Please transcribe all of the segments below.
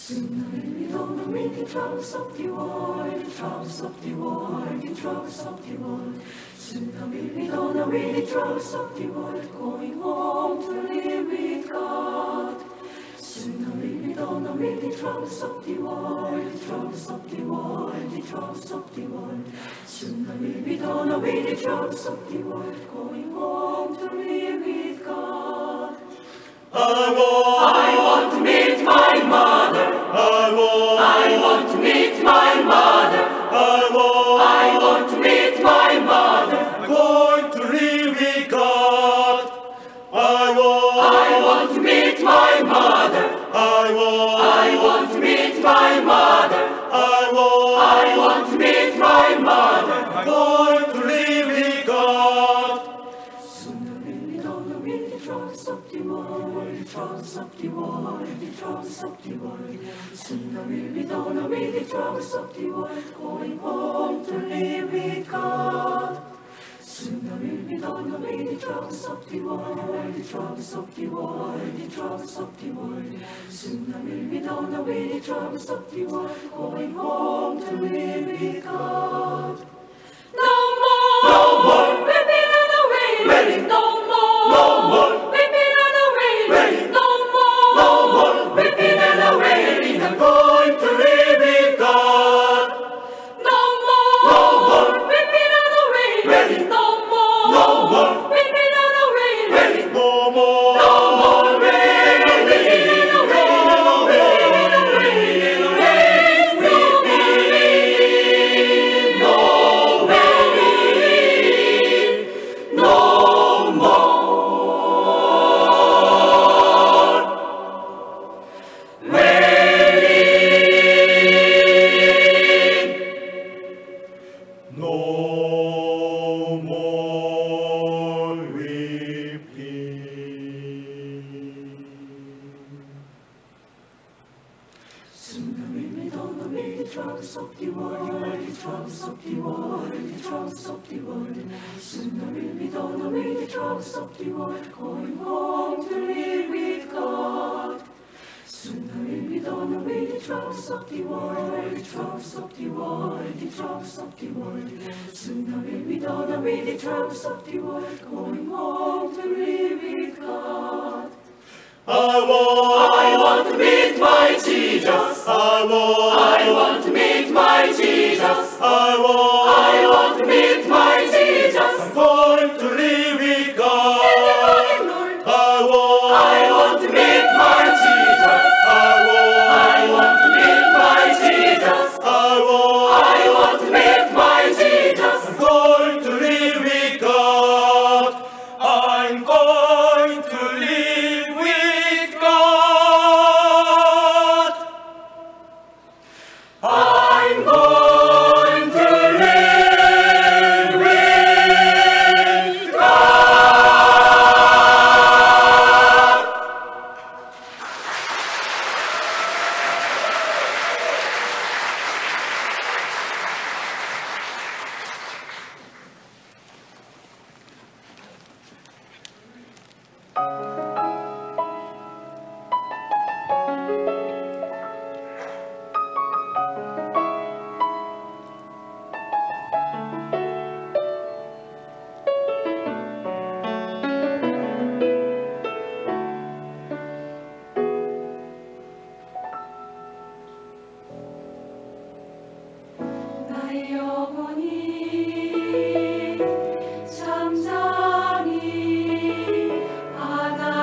Sooner we don't read the troubles of the world, the troubles of the world, the troubles of the world. Sooner we don't read the troubles of the world, going home to live with God. Sooner we don't read the troubles of the world, the troubles of the world, the troubles of the world. Sooner we don't read the troubles of the world, going home to live with God. I want to meet my mother. I want to meet my mother. I want to meet my mother. I'm going to live with God. I want to meet my mother. I want to meet my mother. I want to meet my mother. I'm going to live with God. Sooner we don't read the troubles of the world, the troubles of the world, the troubles of the world. Sooner we don't read the troubles of the world, going home to live with God. Sooner we don't read the troubles of the world, the troubles of the world, the troubles of the world. Sooner we don't read the troubles of the world, going home to live with God. No more weeping and wailing. No more weeping and wailing. No more weeping and wailing. I'm going to live with God. No more weeping and wailing. No more weeping and wailing. No more. No more weeping and No more weeping. Sooner we don't read the troubles of the world, the troubles of the world, the troubles of the world. Sooner we don't read the troubles of the world, going home to live with God. Sooner we don't read the troubles of the world, the troubles of the world, the troubles of the world. Sooner we don't read the troubles of the world, going home to live with God. I want to meet my Jesus. I want to meet my Jesus. I want to meet my Jesus. I'm going to live with God. I want to meet my Jesus. I want to meet my Jesus. I want to meet my Jesus. I'm going to live with God. I'm going to live with God. I'm going to live with God. 나의 영혼이 잠잠히 하나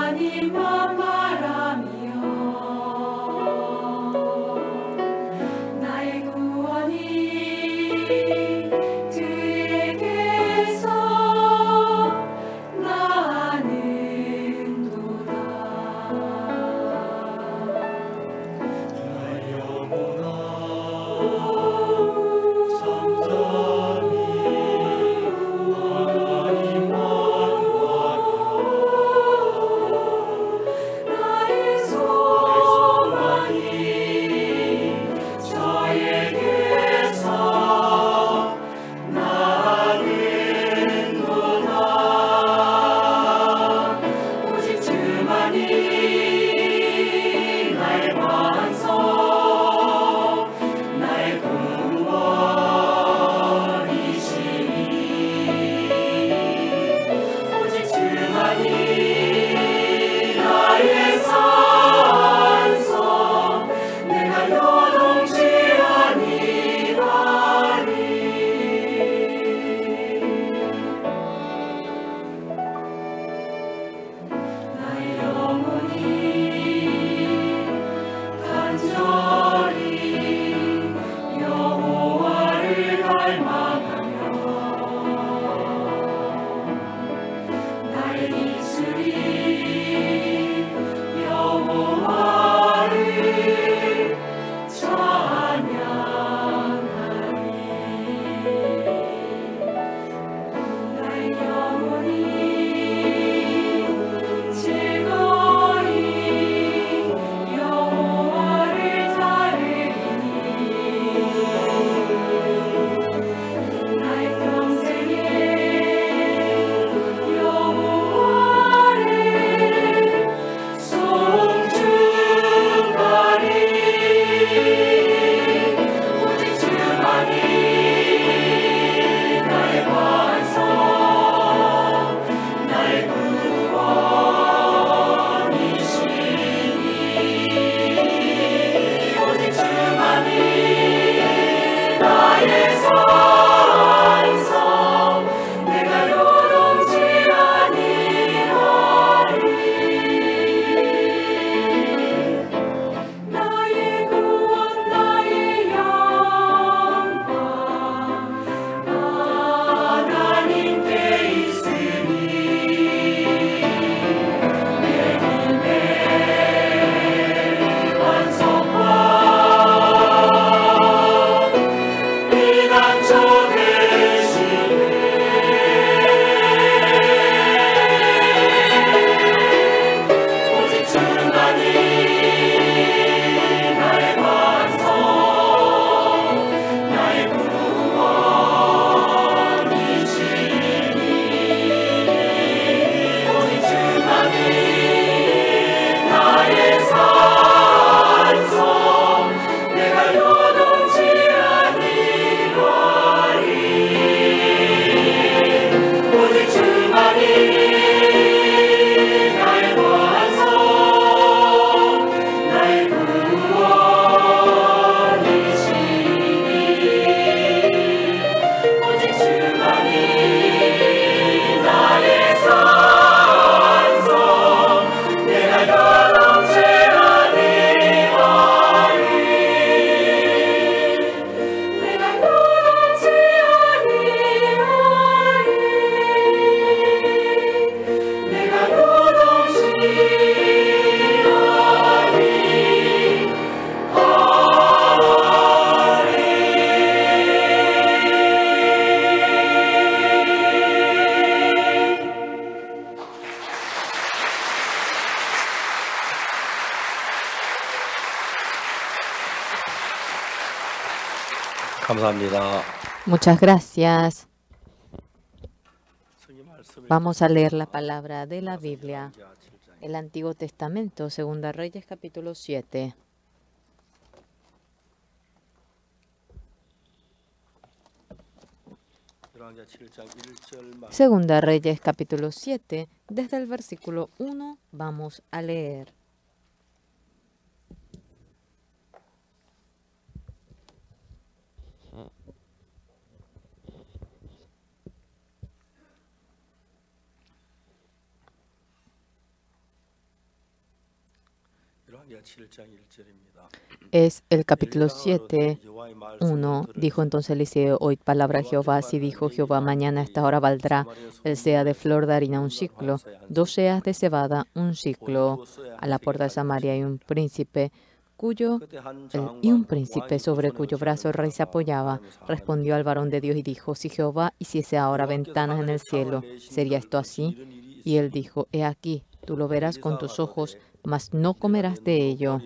감사합니다. Muchas gracias. Vamos a leer la palabra de la Biblia. El Antiguo Testamento, Segunda Reyes, capítulo 7. Segunda Reyes, capítulo 7. Desde el versículo 1 vamos a leer. Es el capítulo 7, 1. Dijo entonces Eliseo: oíd palabra de Jehová. Así dijo Jehová: mañana a esta hora valdrá el seah de flor de harina un siclo, 2 seas de cebada un siclo. A la puerta de Samaria hay un príncipe sobre cuyo brazo el rey se apoyaba. Respondió al varón de Dios y dijo: si Jehová hiciese ahora ventanas en el cielo, ¿sería esto así? Y él dijo: he aquí, tú lo verás con tus ojos, mas no comerás de ello.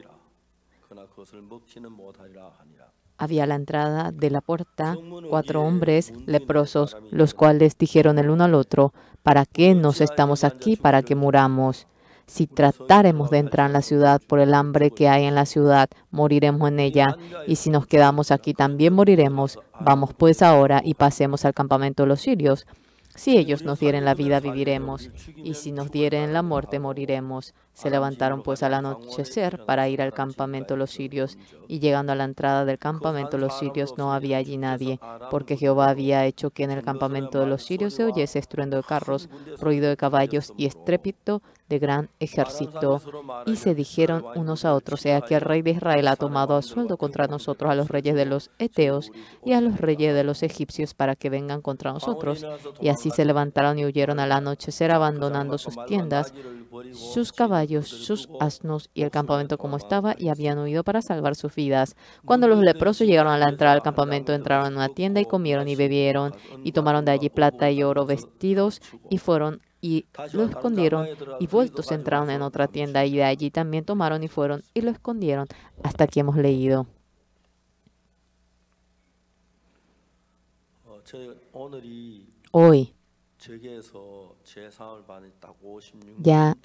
Había a la entrada de la puerta 4 hombres leprosos, los cuales dijeron el uno al otro: ¿para qué nos estamos aquí? ¿Para que muramos? Si tratáremos de entrar en la ciudad por el hambre que hay en la ciudad, moriremos en ella. Y si nos quedamos aquí, también moriremos. Vamos pues ahora y pasemos al campamento de los sirios. Si ellos nos dieren la vida, viviremos, y si nos dieren la muerte, moriremos. Se levantaron pues al anochecer para ir al campamento de los sirios, y llegando a la entrada del campamento de los sirios no había allí nadie, porque Jehová había hecho que en el campamento de los sirios se oyese estruendo de carros, ruido de caballos y estrépito de gran ejército. Y se dijeron unos a otros: he aquí el rey de Israel ha tomado a sueldo contra nosotros a los reyes de los heteos y a los reyes de los egipcios para que vengan contra nosotros. Y así se levantaron y huyeron al anochecer, abandonando sus tiendas, sus caballos, sus asnos y el campamento como estaba, y habían huido para salvar sus vidas. Cuando los leprosos llegaron a la entrada del campamento, entraron en una tienda y comieron y bebieron, y tomaron de allí plata y oro, vestidos, y fueron y lo escondieron, y vueltos entraron en otra tienda, y de allí también tomaron y fueron y lo escondieron. Hasta aquí hemos leído. Hoy ya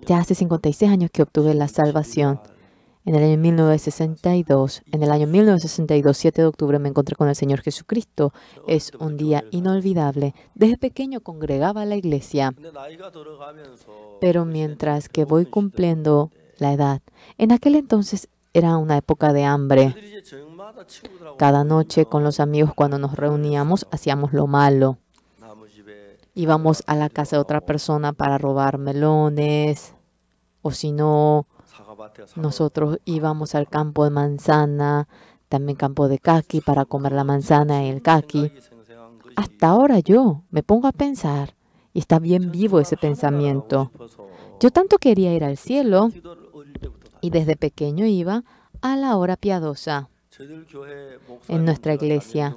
hace 56 años que obtuve la salvación. En el año 1962, 7 de octubre, me encontré con el Señor Jesucristo. Es un día inolvidable. Desde pequeño congregaba a la iglesia, pero mientras que voy cumpliendo la edad, en aquel entonces era una época de hambre. Cada noche con los amigos, cuando nos reuníamos, hacíamos lo malo. Íbamos a la casa de otra persona para robar melones, o si no, nosotros íbamos al campo de manzana, también campo de caqui, para comer la manzana y el caqui. Hasta ahora yo me pongo a pensar, y está bien vivo ese pensamiento. Yo tanto quería ir al cielo, y desde pequeño iba a la hora piadosa en nuestra iglesia.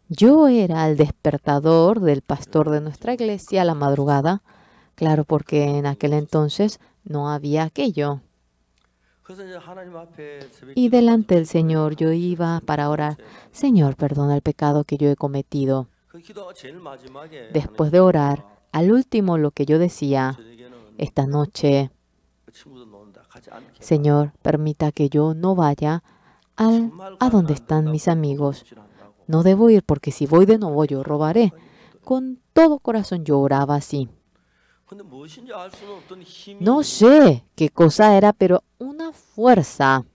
Yo era el despertador del pastor de nuestra iglesia a la madrugada, claro, porque en aquel entonces no había aquello. Y delante del Señor yo iba para orar: Señor, perdona el pecado que yo he cometido. Después de orar, al último lo que yo decía: esta noche, Señor, permita que yo no vaya a donde están mis amigos. No debo ir, porque si voy de nuevo yo robaré. Con todo corazón yo oraba así. No sé qué cosa era, pero una fuerza.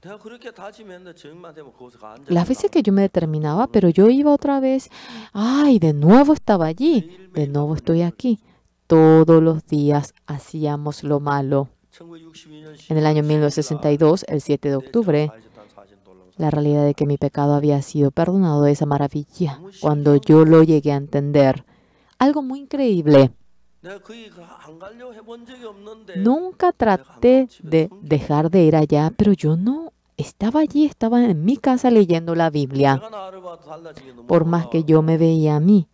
Las veces que yo me determinaba, pero yo iba otra vez. ¡Ay! De nuevo estaba allí. De nuevo estoy aquí. Todos los días hacíamos lo malo. En el año 1962, el 7 de octubre, la realidad de que mi pecado había sido perdonado, esa maravilla, cuando yo lo llegué a entender. Algo muy increíble. Nunca traté de dejar de ir allá, pero yo no estaba allí, estaba en mi casa leyendo la Biblia. Por más que yo me veía a mí,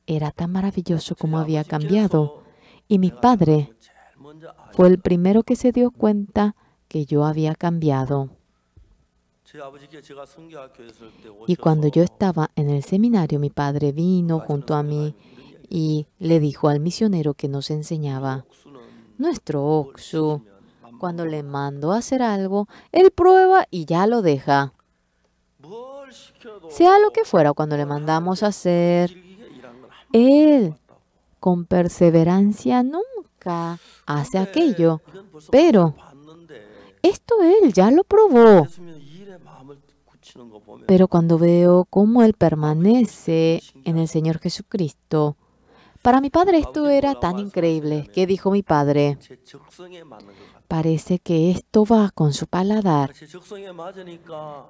era tan maravilloso como había cambiado. Y mi padre fue el primero que se dio cuenta que yo había cambiado. Y cuando yo estaba en el seminario, mi padre vino junto a mí y le dijo al misionero que nos enseñaba: nuestro Oksu, cuando le mando a hacer algo, él prueba y ya lo deja. Sea lo que fuera, cuando le mandamos a hacer, él con perseverancia nunca hace aquello. Pero esto él ya lo probó. Pero cuando veo cómo él permanece en el Señor Jesucristo, para mi padre esto era tan increíble. ¿Qué dijo mi padre? Parece que esto va con su paladar.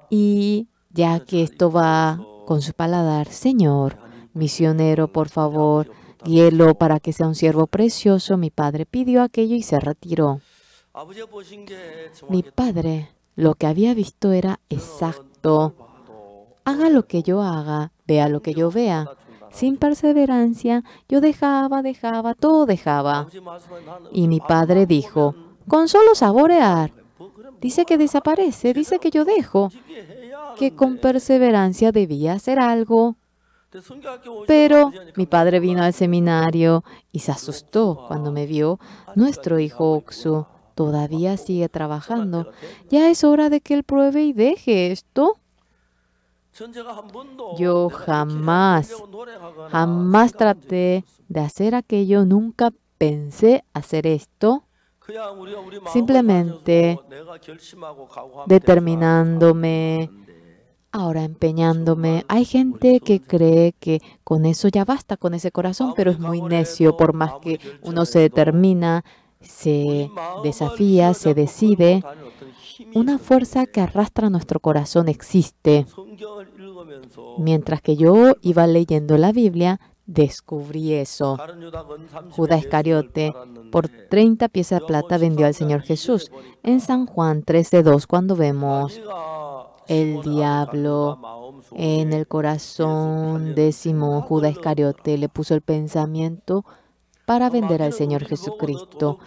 Y ya que esto va con su paladar, Señor, misionero, por favor, guíelo para que sea un siervo precioso. Mi padre pidió aquello y se retiró. Mi padre lo que había visto era exacto. Haga lo que yo haga, vea lo que yo vea. Sin perseverancia, yo dejaba, todo dejaba. Y mi padre dijo: con solo saborear. Dice que desaparece, dice que yo dejo. Que con perseverancia debía hacer algo. Pero mi padre vino al seminario y se asustó cuando me vio. Nuestro hijo Oksu todavía sigue trabajando. Ya es hora de que él pruebe y deje esto. Yo jamás traté de hacer aquello, nunca pensé hacer esto. Simplemente determinándome, ahora empeñándome. Hay gente que cree que con eso ya basta, con ese corazón, pero es muy necio. Por más que uno se determina, se desafía, se decide, una fuerza que arrastra nuestro corazón existe. Mientras que yo iba leyendo la Biblia, descubrí eso. Judas Iscariote por 30 piezas de plata vendió al Señor Jesús. En San Juan 13:2, cuando vemos el diablo en el corazón de Simón, Judas Iscariote le puso el pensamiento para vender al Señor Jesucristo.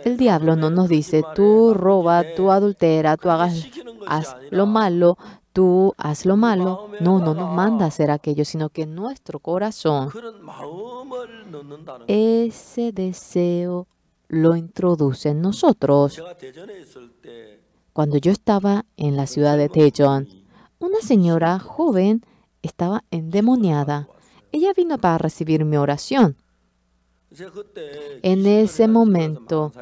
El diablo no nos dice: tú roba, tú adultera, tú haz lo malo, tú haz lo malo. No nos manda a hacer aquello, sino que nuestro corazón, ese deseo lo introduce en nosotros. Cuando yo estaba en la ciudad de Daejeon, una señora joven estaba endemoniada. Ella vino para recibir mi oración. En ese momento,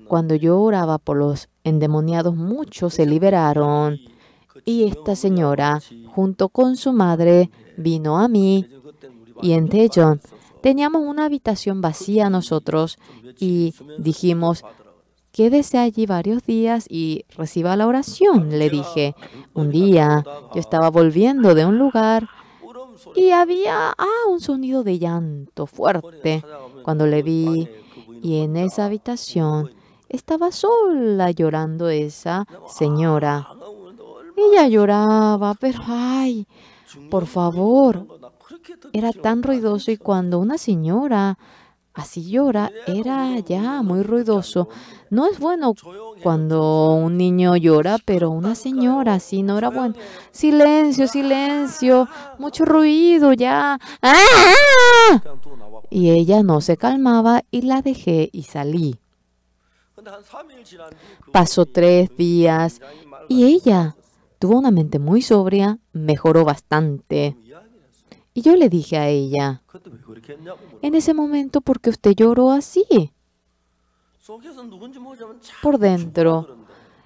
cuando yo oraba por los endemoniados, muchos se liberaron. Y esta señora, junto con su madre, vino a mí. Y en Daejeon teníamos una habitación vacía nosotros y dijimos: quédese allí varios días y reciba la oración. Le dije, un día yo estaba volviendo de un lugar y había un sonido de llanto fuerte. Cuando le vi, y en esa habitación estaba sola llorando esa señora. Ella lloraba, pero ¡ay! Por favor, era tan ruidoso, y cuando una señora así llora, era ya muy ruidoso. No es bueno cuando un niño llora, pero una señora así no era bueno. Silencio, silencio, mucho ruido ya. ¡Ah! Y ella no se calmaba y la dejé y salí. Pasó 3 días y ella tuvo una mente muy sobria, mejoró bastante. Y yo le dije a ella, en ese momento, ¿por qué usted lloró así? Por dentro,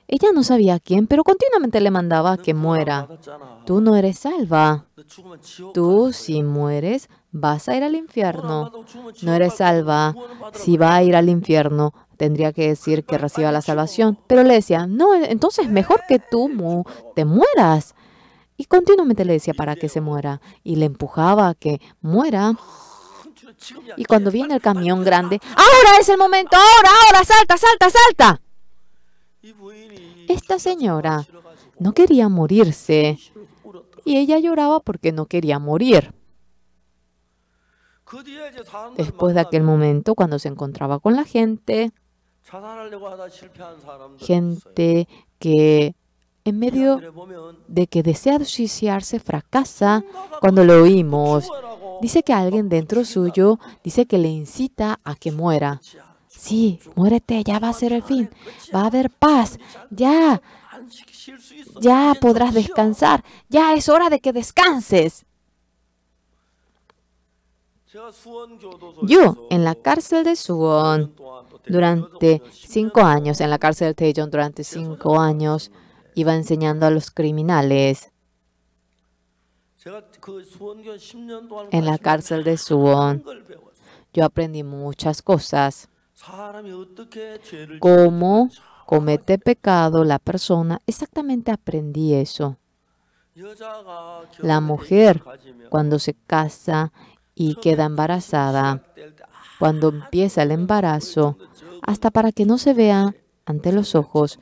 ella no sabía a quién, pero continuamente le mandaba que muera. Tú no eres salva. Tú, si mueres, vas a ir al infierno. No eres salva. Si va a ir al infierno, tendría que decir que reciba la salvación. Pero le decía, no, entonces mejor que tú te mueras. Y continuamente le decía para que se muera. Y le empujaba a que muera. Y cuando viene el camión grande, ¡ahora es el momento! ¡Ahora! ¡Salta, salta, salta! Esta señora no quería morirse. Y ella lloraba porque no quería morir. Después de aquel momento, cuando se encontraba con la gente que en medio de que desea suicidarse, fracasa cuando lo oímos. Dice que alguien dentro suyo dice que le incita a que muera. Sí, muérete, ya va a ser el fin. Va a haber paz. Ya podrás descansar. Ya es hora de que descanses. Yo, en la cárcel de Suwon, durante 5 años, en la cárcel de Taejon durante 5 años, iba enseñando a los criminales. En la cárcel de Suwon, yo aprendí muchas cosas. Cómo comete pecado la persona. Exactamente aprendí eso. La mujer, cuando se casa y queda embarazada, cuando empieza el embarazo, hasta para que no se vea ante los ojos,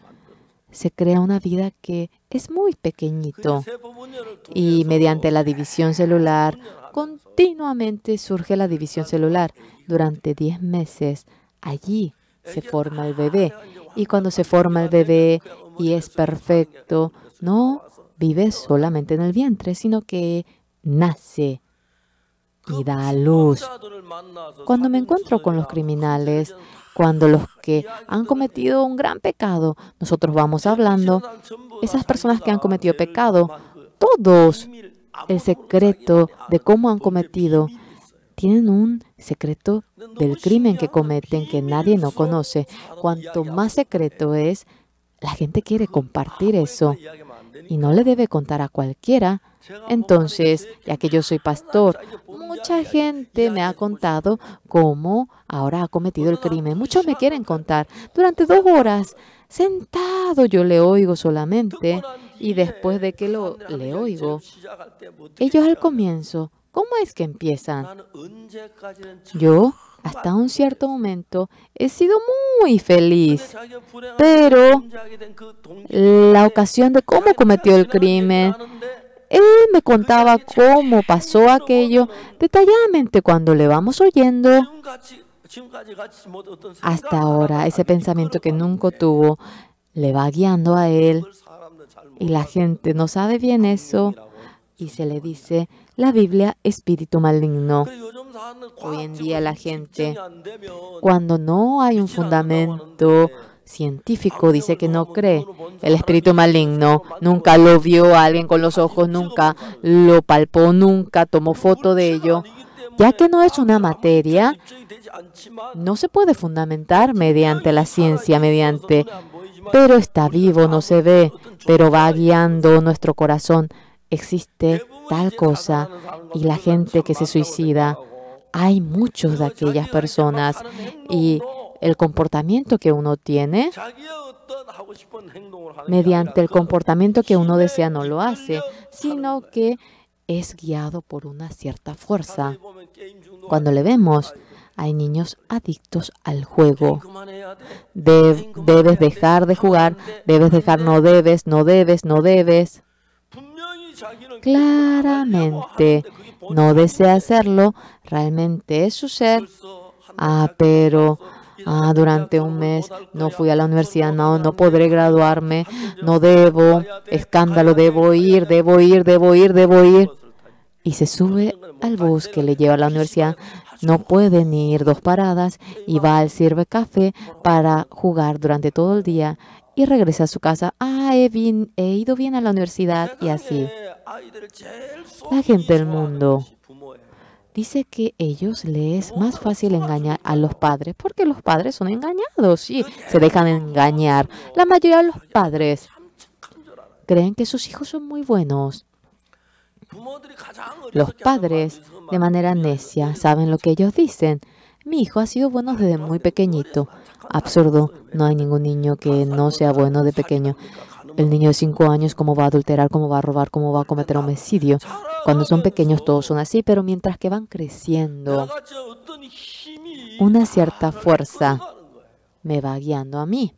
se crea una vida que es muy pequeñito. Y mediante la división celular, continuamente surge la división celular. Durante 10 meses, allí se forma el bebé. Y cuando se forma el bebé y es perfecto, no vive solamente en el vientre, sino que nace y da a luz. Cuando me encuentro con los criminales, cuando los que han cometido un gran pecado, nosotros vamos hablando, esas personas que han cometido pecado, todos el secreto de cómo han cometido, tienen un secreto del crimen que cometen que nadie no conoce. Cuanto más secreto es, la gente quiere compartir eso y no le debe contar a cualquiera. Entonces, ya que yo soy pastor, mucha gente me ha contado cómo ahora ha cometido el crimen. Muchos me quieren contar. Durante 2 horas, sentado, yo le oigo solamente. Y después de que le oigo, ellos al comienzo, ¿cómo es que empiezan? Yo, hasta un cierto momento, he sido muy feliz. Pero la ocasión de cómo cometió el crimen, él me contaba cómo pasó aquello detalladamente cuando le vamos oyendo. Hasta ahora, ese pensamiento que nunca tuvo le va guiando a él. Y la gente no sabe bien eso. Y se le dice, la Biblia, espíritu maligno. Hoy en día la gente, cuando no hay un fundamento científico, dice que no cree. El espíritu maligno nunca lo vio a alguien con los ojos, nunca lo palpó, nunca tomó foto de ello. Ya que no es una materia, no se puede fundamentar mediante la ciencia, pero está vivo, no se ve, pero va guiando nuestro corazón. Existe tal cosa y la gente que se suicida, hay muchos de aquellas personas y el comportamiento que uno tiene, mediante el comportamiento que uno desea no lo hace, sino que es guiado por una cierta fuerza. Cuando le vemos, hay niños adictos al juego. Debes dejar de jugar, debes dejar, no debes, no debes, no debes. Claramente no desea hacerlo, realmente es su ser. Pero durante un mes no fui a la universidad, no podré graduarme, no debo, escándalo, debo ir. Y se sube al bus que le lleva a la universidad. No puede ni ir 2 paradas y va al Sirve Café para jugar durante todo el día y regresa a su casa. He ido bien a la universidad y así. La gente del mundo dice que ellos les es más fácil engañar a los padres porque los padres son engañados, sí, se dejan engañar. La mayoría de los padres creen que sus hijos son muy buenos. Los padres, de manera necia, saben lo que ellos dicen. Mi hijo ha sido bueno desde muy pequeñito. Absurdo, no hay ningún niño que no sea bueno de pequeño. El niño de 5 años, ¿cómo va a adulterar, cómo va a robar, cómo va a cometer homicidio? Cuando son pequeños todos son así, pero mientras que van creciendo, una cierta fuerza me va guiando a mí.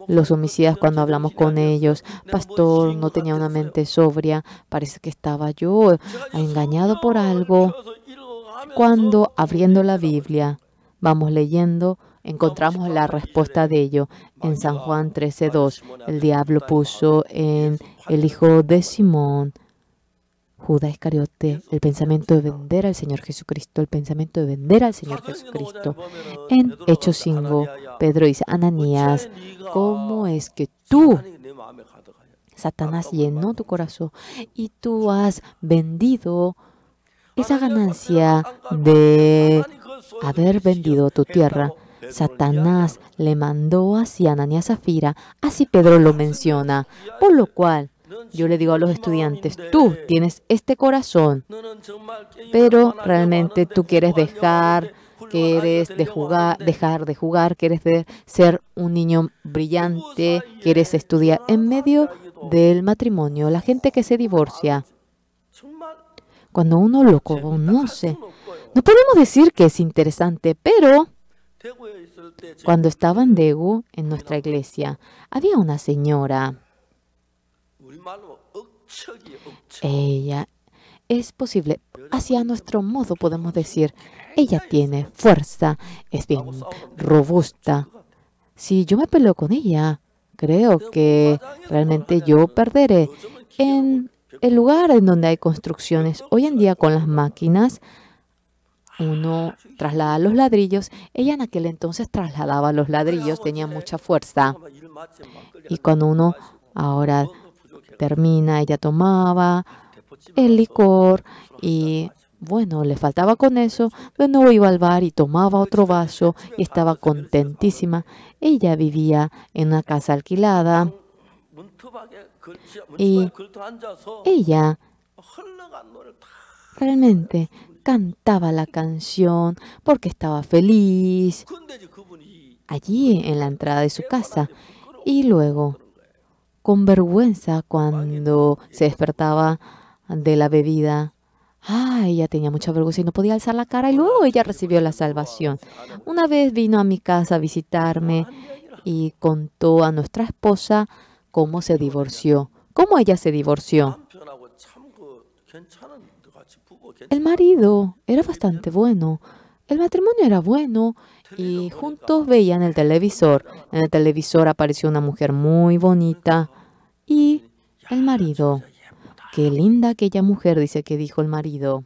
Los homicidas, cuando hablamos con ellos, pastor, no tenía una mente sobria, parece que estaba yo engañado por algo. Cuando abriendo la Biblia, vamos leyendo encontramos la respuesta de ello en San Juan 13:2. El diablo puso en el hijo de Simón, Judas Iscariote, el pensamiento de vender al Señor Jesucristo, el pensamiento de vender al Señor Jesucristo. En Hechos 5, Pedro dice, Ananías, ¿cómo es que tú, Satanás, llenó tu corazón y tú has vendido esa ganancia de haber vendido tu tierra? Satanás le mandó así a Ananías y Zafira, así Pedro lo menciona, por lo cual yo le digo a los estudiantes, tú tienes este corazón, pero realmente tú quieres dejar de jugar, quieres ser un niño brillante, quieres estudiar en medio del matrimonio. La gente que se divorcia, cuando uno lo conoce, no podemos decir que es interesante, pero cuando estaba en Daegu, en nuestra iglesia, había una señora. Ella es posible, hacia nuestro modo podemos decir, ella tiene fuerza, es bien robusta. Si yo me peleo con ella, creo que realmente yo perderé. En el lugar en donde hay construcciones, hoy en día con las máquinas, uno traslada los ladrillos. Ella en aquel entonces trasladaba los ladrillos, tenía mucha fuerza. Y cuando uno ahora termina, ella tomaba el licor y bueno, le faltaba con eso. De nuevo iba al bar y tomaba otro vaso y estaba contentísima. Ella vivía en una casa alquilada y ella realmente cantaba la canción porque estaba feliz allí en la entrada de su casa. Y luego, con vergüenza, cuando se despertaba de la bebida, ella tenía mucha vergüenza y no podía alzar la cara, y luego ella recibió la salvación. Una vez vino a mi casa a visitarme y contó a nuestra esposa cómo se divorció, cómo ella se divorció. El marido era bastante bueno, el matrimonio era bueno y juntos veían el televisor. En el televisor apareció una mujer muy bonita y el marido, qué linda aquella mujer, dice que dijo el marido.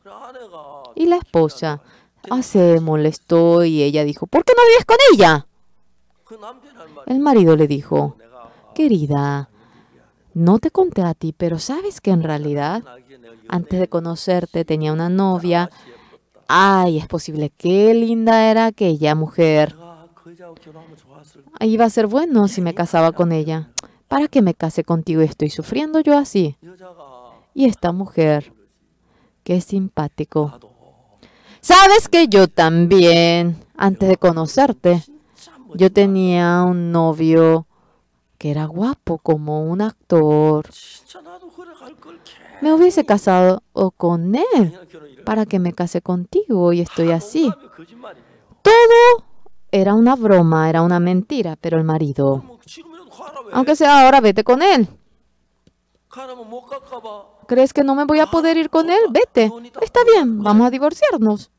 Y la esposa se molestó y ella dijo, ¿por qué no vives con ella? El marido le dijo, querida, no te conté a ti, pero sabes que en realidad, antes de conocerte, tenía una novia. Es posible, qué linda era aquella mujer. Iba a ser bueno si me casaba con ella. ¿Para qué me case contigo y estoy sufriendo yo así? Y esta mujer, qué simpático. ¿Sabes que yo también, antes de conocerte, yo tenía un novio que era guapo como un actor? Me hubiese casado con él para que me case contigo y estoy así. Todo era una broma, era una mentira, pero el marido, aunque sea ahora, vete con él. ¿Crees que no me voy a poder ir con él? Vete. Está bien, vamos a divorciarnos.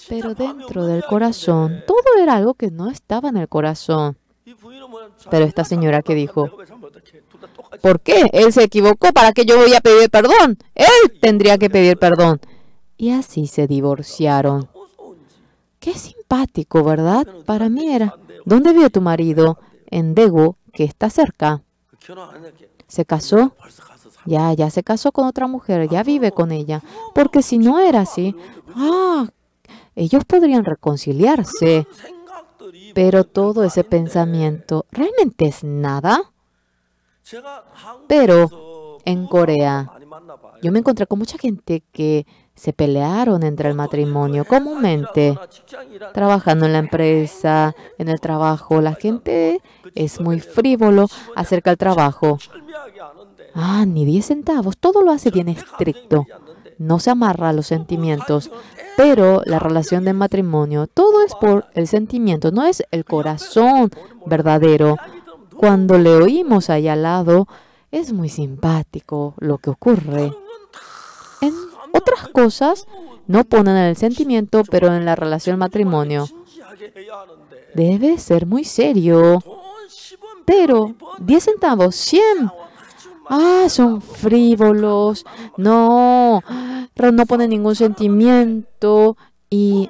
Pero dentro del corazón, todo era algo que no estaba en el corazón. Pero esta señora que dijo, ¿por qué? Él se equivocó, ¿para qué yo voy a pedir perdón? Él tendría que pedir perdón. Y así se divorciaron. Qué simpático, ¿verdad? Para mí era, ¿dónde vive tu marido? En Daegu, que está cerca. ¿Se casó? Ya se casó con otra mujer, ya vive con ella. Porque si no era así, ellos podrían reconciliarse. Pero todo ese pensamiento realmente es nada. Pero en Corea, yo me encontré con mucha gente que se pelearon entre el matrimonio comúnmente. Trabajando en la empresa, en el trabajo, la gente es muy frívolo acerca del trabajo. Ni 10 centavos, todo lo hace bien estricto. No se amarra a los sentimientos. Pero la relación del matrimonio, todo es por el sentimiento, no es el corazón verdadero. Cuando le oímos ahí al lado, es muy simpático lo que ocurre. En otras cosas, no ponen en el sentimiento, pero en la relación matrimonio. Debe ser muy serio. Pero 10 centavos, 100. Son frívolos. No ponen ningún sentimiento y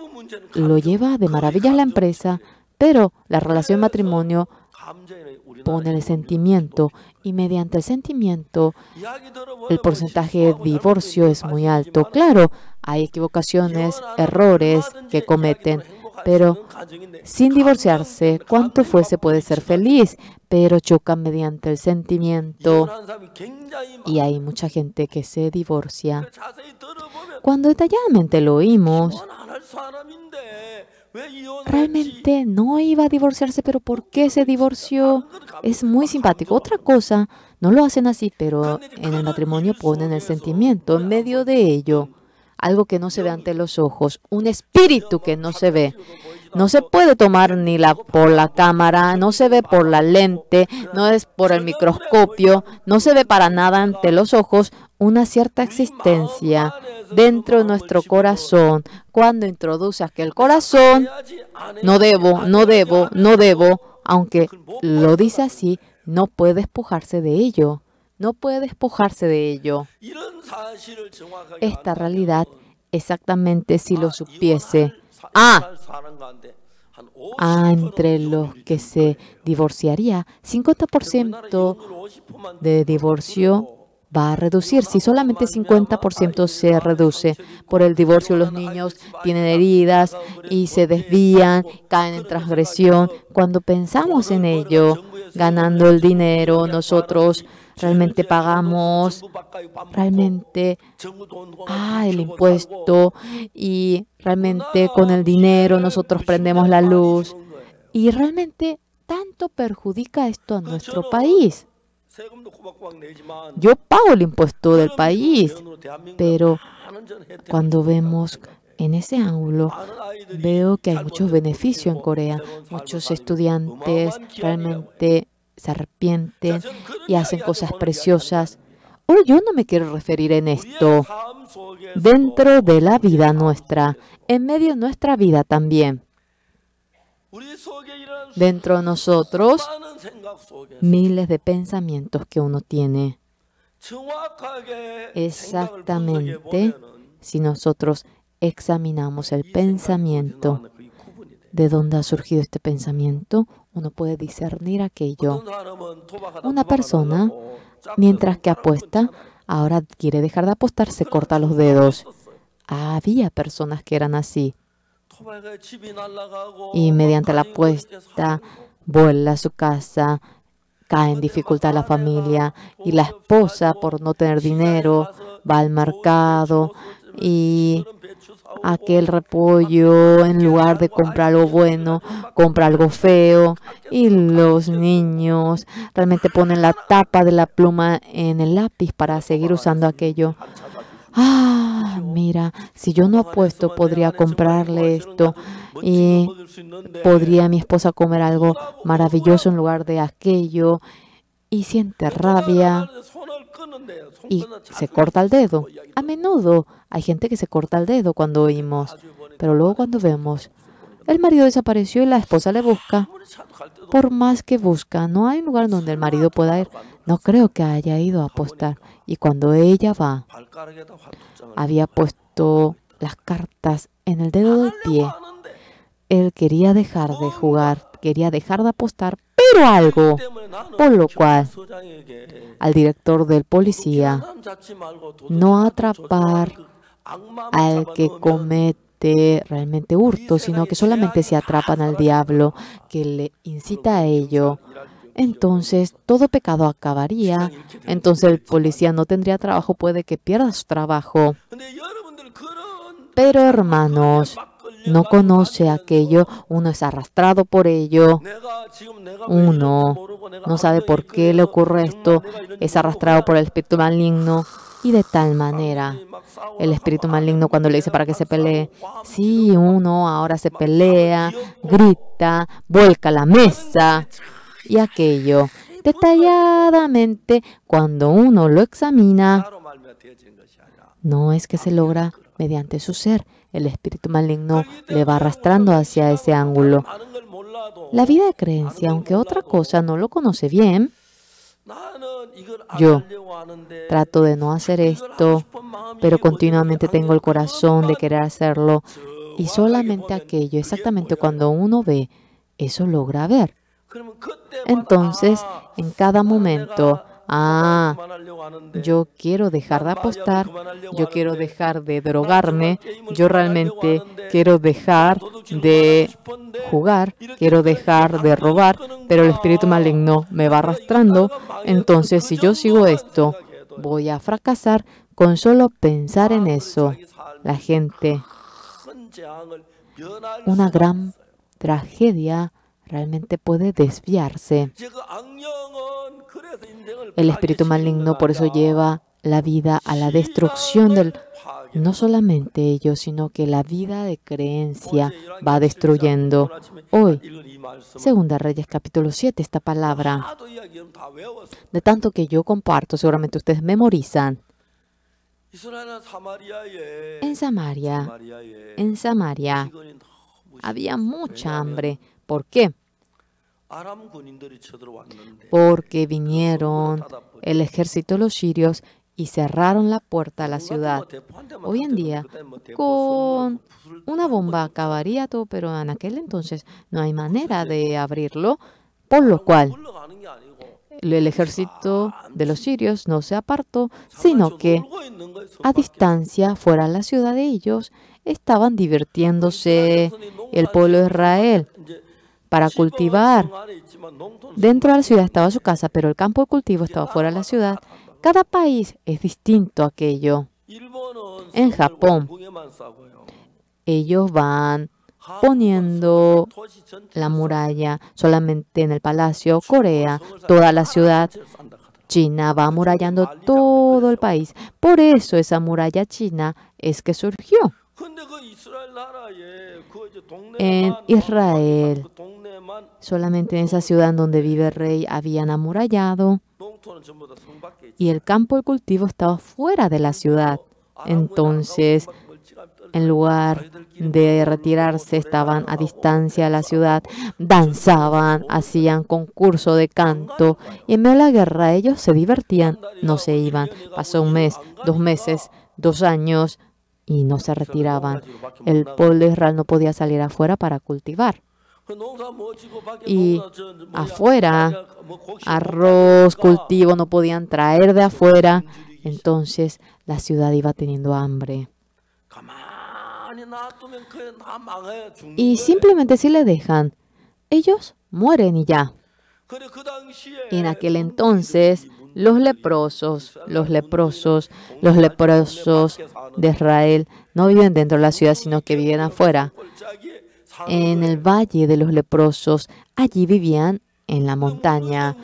lo lleva de maravilla la empresa, pero la relación matrimonio pone el sentimiento y mediante el sentimiento el porcentaje de divorcio es muy alto. Claro, hay equivocaciones, errores que cometen, pero sin divorciarse, cuanto fuese puede ser feliz, pero chocan mediante el sentimiento y hay mucha gente que se divorcia. Cuando detalladamente lo oímos, realmente no iba a divorciarse, pero ¿por qué se divorció? Es muy simpático. Otra cosa, no lo hacen así, pero en el matrimonio ponen el sentimiento en medio de ello. Algo que no se ve ante los ojos, un espíritu que no se ve. No se puede tomar ni por la cámara, no se ve por la lente, no es por el microscopio, no se ve para nada ante los ojos una cierta existencia dentro de nuestro corazón. Cuando introduce aquel corazón, no debo, aunque lo dice así, no puede despojarse de ello. No puede despojarse de ello. Esta realidad, exactamente si lo supiese. Entre los que se divorciaría, 50% de divorcio va a reducir. Si solamente 50% se reduce por el divorcio, los niños tienen heridas y se desvían, caen en transgresión. Cuando pensamos en ello, ganando el dinero, nosotros realmente pagamos el impuesto y realmente con el dinero nosotros prendemos la luz y realmente tanto perjudica esto a nuestro país. Yo pago el impuesto del país, pero cuando vemos en ese ángulo, veo que hay muchos beneficios en Corea. Muchos estudiantes realmente se arrepienten y hacen cosas preciosas. Yo no me quiero referir en esto. Dentro de la vida nuestra, en medio de nuestra vida también. Dentro de nosotros, miles de pensamientos que uno tiene. Exactamente, si nosotros examinamos el pensamiento, ¿de dónde ha surgido este pensamiento? Uno puede discernir aquello. Una persona, mientras que apuesta, ahora quiere dejar de apostar, se corta los dedos. Había personas que eran así. Y mediante la apuesta, vuela a su casa, cae en dificultad la familia. Y la esposa, por no tener dinero, va al mercado y aquel repollo, en lugar de comprar algo bueno, compra algo feo. Y los niños realmente ponen la tapa de la pluma en el lápiz para seguir usando aquello. Mira, si yo no apuesto, podría comprarle esto y podría mi esposa comer algo maravilloso en lugar de aquello. Y siente rabia y se corta el dedo. A menudo hay gente que se corta el dedo cuando oímos, pero luego cuando vemos, el marido desapareció y la esposa le busca. Por más que busca, no hay lugar donde el marido pueda ir. No creo que haya ido a apostar. Y cuando ella va, había puesto las cartas en el dedo del pie. Él quería dejar de jugar, quería dejar de apostar, pero algo, por lo cual al director del policía no atrapar al que comete realmente hurto, sino que solamente se atrapan al diablo que le incita a ello. Entonces todo pecado acabaría. Entonces el policía no tendría trabajo, puede que pierda su trabajo. Pero hermanos, no conoce aquello, uno es arrastrado por ello, uno no sabe por qué le ocurre esto, es arrastrado por el espíritu maligno y de tal manera el espíritu maligno cuando le dice para que se pelee, sí, uno ahora se pelea, grita, vuelca la mesa y aquello detalladamente cuando uno lo examina, no es que se logra mediante su ser. El espíritu maligno le va arrastrando hacia ese ángulo. La vida de creencia, aunque otra cosa no lo conoce bien, yo trato de no hacer esto, pero continuamente tengo el corazón de querer hacerlo. Y solamente aquello, exactamente cuando uno ve, eso logra ver. Entonces, en cada momento, yo quiero dejar de apostar, yo quiero dejar de drogarme, yo realmente quiero dejar de jugar, quiero dejar de robar, pero el espíritu maligno me va arrastrando. Entonces, si yo sigo esto, voy a fracasar con solo pensar en eso. La gente, una gran tragedia realmente puede desviarse. El espíritu maligno por eso lleva la vida a la destrucción del... No solamente ellos, sino que la vida de creencia va destruyendo. Hoy, Segunda Reyes capítulo 7, esta palabra, de tanto que yo comparto, seguramente ustedes memorizan. En Samaria había mucha hambre. ¿Por qué? Porque vinieron el ejército de los sirios y cerraron la puerta a la ciudad. Hoy en día, con una bomba acabaría todo, pero en aquel entonces no hay manera de abrirlo, por lo cual el ejército de los sirios no se apartó, sino que a distancia, fuera de la ciudad de ellos, estaban divirtiéndose el pueblo de Israel para cultivar. Dentro de la ciudad estaba su casa, pero el campo de cultivo estaba fuera de la ciudad. Cada país es distinto a aquello. En Japón, ellos van poniendo la muralla solamente en el palacio. Corea, toda la ciudad. China va amurallando todo el país. Por eso esa muralla china es que surgió. En Israel, solamente en esa ciudad donde vive el rey, habían amurallado y el campo de cultivo estaba fuera de la ciudad. Entonces, en lugar de retirarse, estaban a distancia de la ciudad, danzaban, hacían concurso de canto y en medio de la guerra ellos se divertían, no se iban. Pasó un mes, 2 meses, 2 años y no se retiraban. El pueblo de Israel no podía salir afuera para cultivar. Y afuera, arroz, cultivo, no podían traer de afuera. Entonces la ciudad iba teniendo hambre. Y simplemente si le dejan, ellos mueren y ya. Y en aquel entonces, los leprosos de Israel no viven dentro de la ciudad, sino que viven afuera. En el valle de los leprosos, allí vivían en la montaña.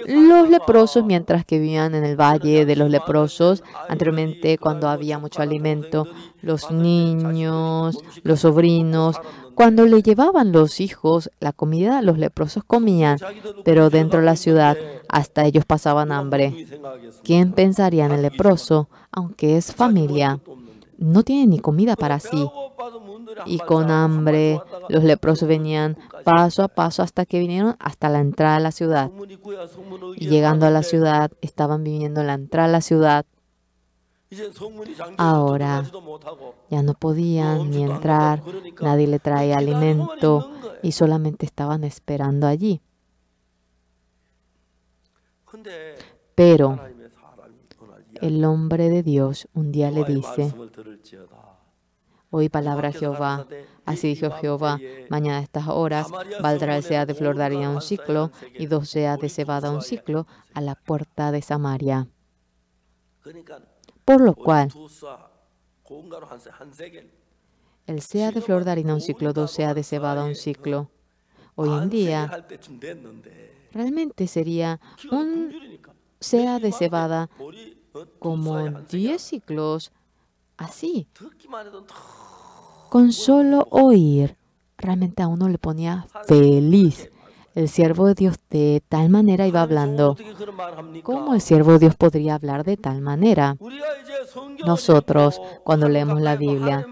Los leprosos, mientras que vivían en el valle de los leprosos, anteriormente cuando había mucho alimento, los niños, los sobrinos, cuando le llevaban los hijos la comida, los leprosos comían, pero dentro de la ciudad hasta ellos pasaban hambre. ¿Quién pensaría en el leproso? Aunque es familia, no tiene ni comida para sí. Y con hambre, los leprosos venían paso a paso hasta que vinieron hasta la entrada de la ciudad. Y llegando a la ciudad, estaban viviendo en la entrada de la ciudad. Ahora ya no podían ni entrar, nadie le traía alimento y solamente estaban esperando allí. Pero el hombre de Dios un día le dice: oí palabra Jehová, así dijo Jehová, mañana a estas horas valdrá el seah de flor de harina 1 siclo y 2 seas de cebada 1 siclo a la puerta de Samaria. Por lo cual, el seah de flor de harina 1 siclo, 2 seas de cebada 1 siclo. Hoy en día, realmente sería un seah de cebada como 10 ciclos, así. Con solo oír, realmente a uno le ponía feliz. El siervo de Dios de tal manera iba hablando. ¿Cómo el siervo de Dios podría hablar de tal manera? Nosotros, cuando leemos la Biblia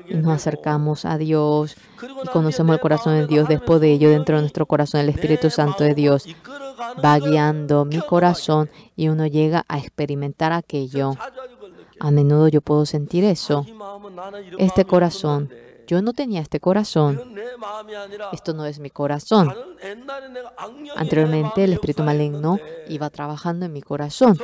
y nos acercamos a Dios y conocemos el corazón de Dios, después de ello, dentro de nuestro corazón, el Espíritu Santo de Dios va guiando mi corazón y uno llega a experimentar aquello. A menudo yo puedo sentir eso. Este corazón, yo no tenía este corazón. Esto no es mi corazón. Anteriormente el espíritu maligno iba trabajando en mi corazón.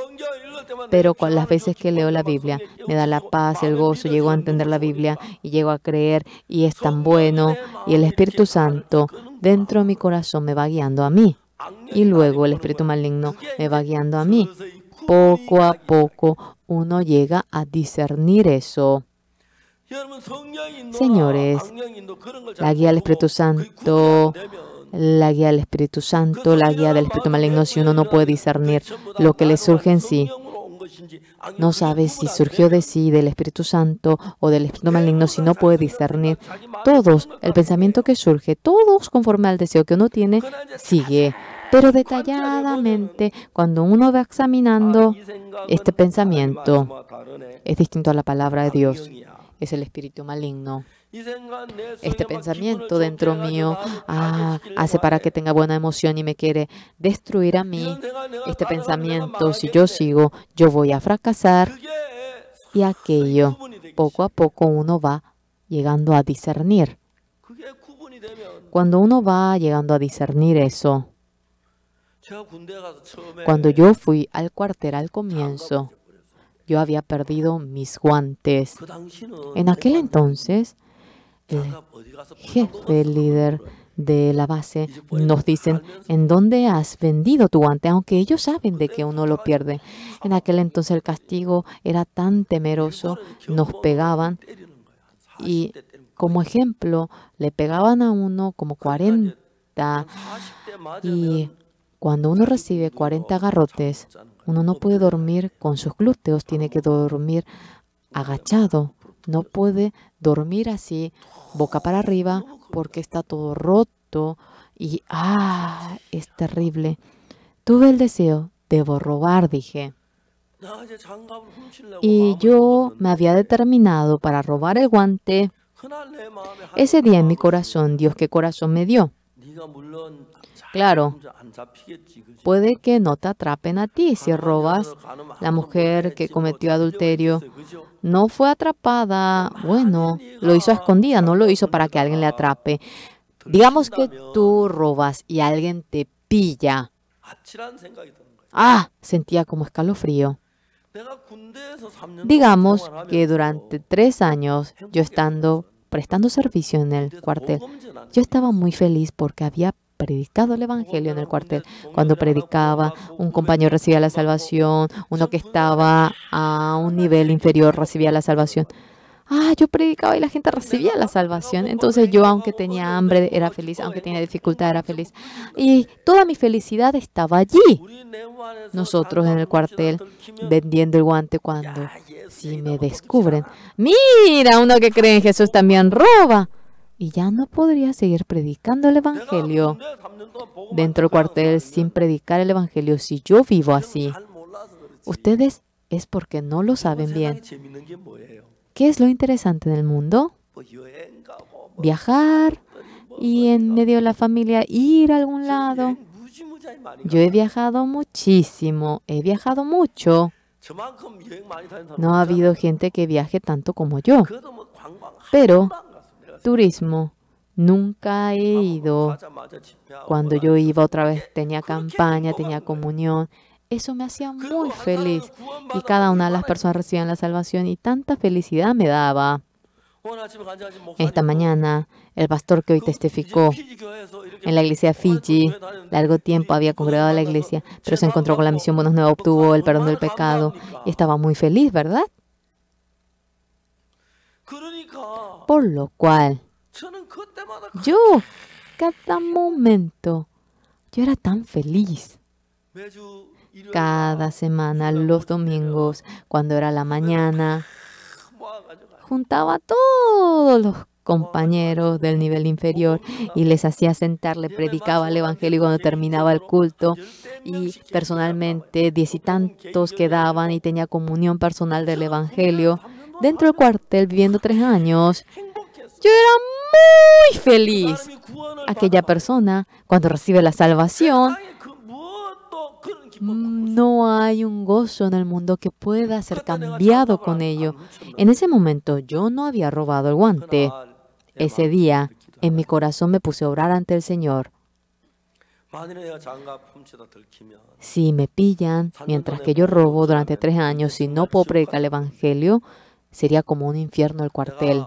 Pero con las veces que leo la Biblia, me da la paz, el gozo, llego a entender la Biblia y llego a creer y es tan bueno. Y el Espíritu Santo dentro de mi corazón me va guiando a mí. Y luego el espíritu maligno me va guiando a mí. Poco a poco uno llega a discernir eso. Señores, la guía del Espíritu Santo, la guía del Espíritu Santo, la guía del Espíritu maligno, si uno no puede discernir lo que le surge en sí, no sabe si surgió de sí, del Espíritu Santo o del Espíritu maligno, si no puede discernir todos, el pensamiento que surge, todos conforme al deseo que uno tiene, sigue. Pero detalladamente, cuando uno va examinando este pensamiento, es distinto a la palabra de Dios. Es el espíritu maligno. Este pensamiento dentro mío hace para que tenga buena emoción y me quiere destruir a mí. Este pensamiento, si yo sigo, yo voy a fracasar. Y aquello, poco a poco uno va llegando a discernir. Cuando uno va llegando a discernir eso, cuando yo fui al cuartel al comienzo, yo había perdido mis guantes. En aquel entonces, el jefe, el líder de la base, nos dicen, ¿en dónde has vendido tu guante? Aunque ellos saben de que uno lo pierde. En aquel entonces el castigo era tan temeroso, nos pegaban y como ejemplo le pegaban a uno como 40 y cuando uno recibe 40 garrotes, uno no puede dormir con sus glúteos, tiene que dormir agachado. No puede dormir así, boca para arriba, porque está todo roto y es terrible. Tuve el deseo, debo robar, dije. Y yo me había determinado para robar el guante. Ese día en mi corazón, Dios, ¿qué corazón me dio? Claro, puede que no te atrapen a ti si robas. La mujer que cometió adulterio no fue atrapada. Bueno, lo hizo a escondida, no lo hizo para que alguien le atrape. Digamos que tú robas y alguien te pilla. Sentía como escalofrío. Digamos que durante 3 años, yo estando prestando servicio en el cuartel, yo estaba muy feliz porque había predicado el evangelio en el cuartel. Cuando predicaba, un compañero recibía la salvación, uno que estaba a un nivel inferior recibía la salvación. Yo predicaba y la gente recibía la salvación. Entonces yo, aunque tenía hambre, era feliz, aunque tenía dificultad, era feliz. Y toda mi felicidad estaba allí. Nosotros en el cuartel, vendiendo el guante cuando, si me descubren, mira, uno que cree en Jesús también roba. Y ya no podría seguir predicando el evangelio dentro del cuartel sin predicar el evangelio si yo vivo así. Ustedes es porque no lo saben bien. ¿Qué es lo interesante en el mundo? Viajar y en medio de la familia ir a algún lado. Yo he viajado muchísimo, he viajado mucho. No ha habido gente que viaje tanto como yo. Pero turismo, nunca he ido. Cuando yo iba otra vez tenía campaña, tenía comunión. Eso me hacía muy feliz. Y cada una de las personas recibían la salvación y tanta felicidad me daba. Esta mañana, el pastor que hoy testificó en la iglesia de Fiji, largo tiempo había congregado a la iglesia, pero se encontró con la misión Buenos Nuevos, obtuvo el perdón del pecado y estaba muy feliz, ¿verdad? Por lo cual, yo, cada momento, yo era tan feliz. Cada semana, los domingos, cuando era la mañana, juntaba todos los compañeros del nivel inferior y les hacía sentar, le predicaba el evangelio cuando terminaba el culto. Y personalmente 10 y tantos quedaban y tenía comunión personal del evangelio. Dentro del cuartel, viviendo 3 años, yo era muy feliz. Aquella persona, cuando recibe la salvación, no hay un gozo en el mundo que pueda ser cambiado con ello. En ese momento yo no había robado el guante. Ese día, en mi corazón me puse a orar ante el Señor. Si me pillan mientras que yo robo durante 3 años, si no puedo predicar el evangelio, sería como un infierno el cuartel.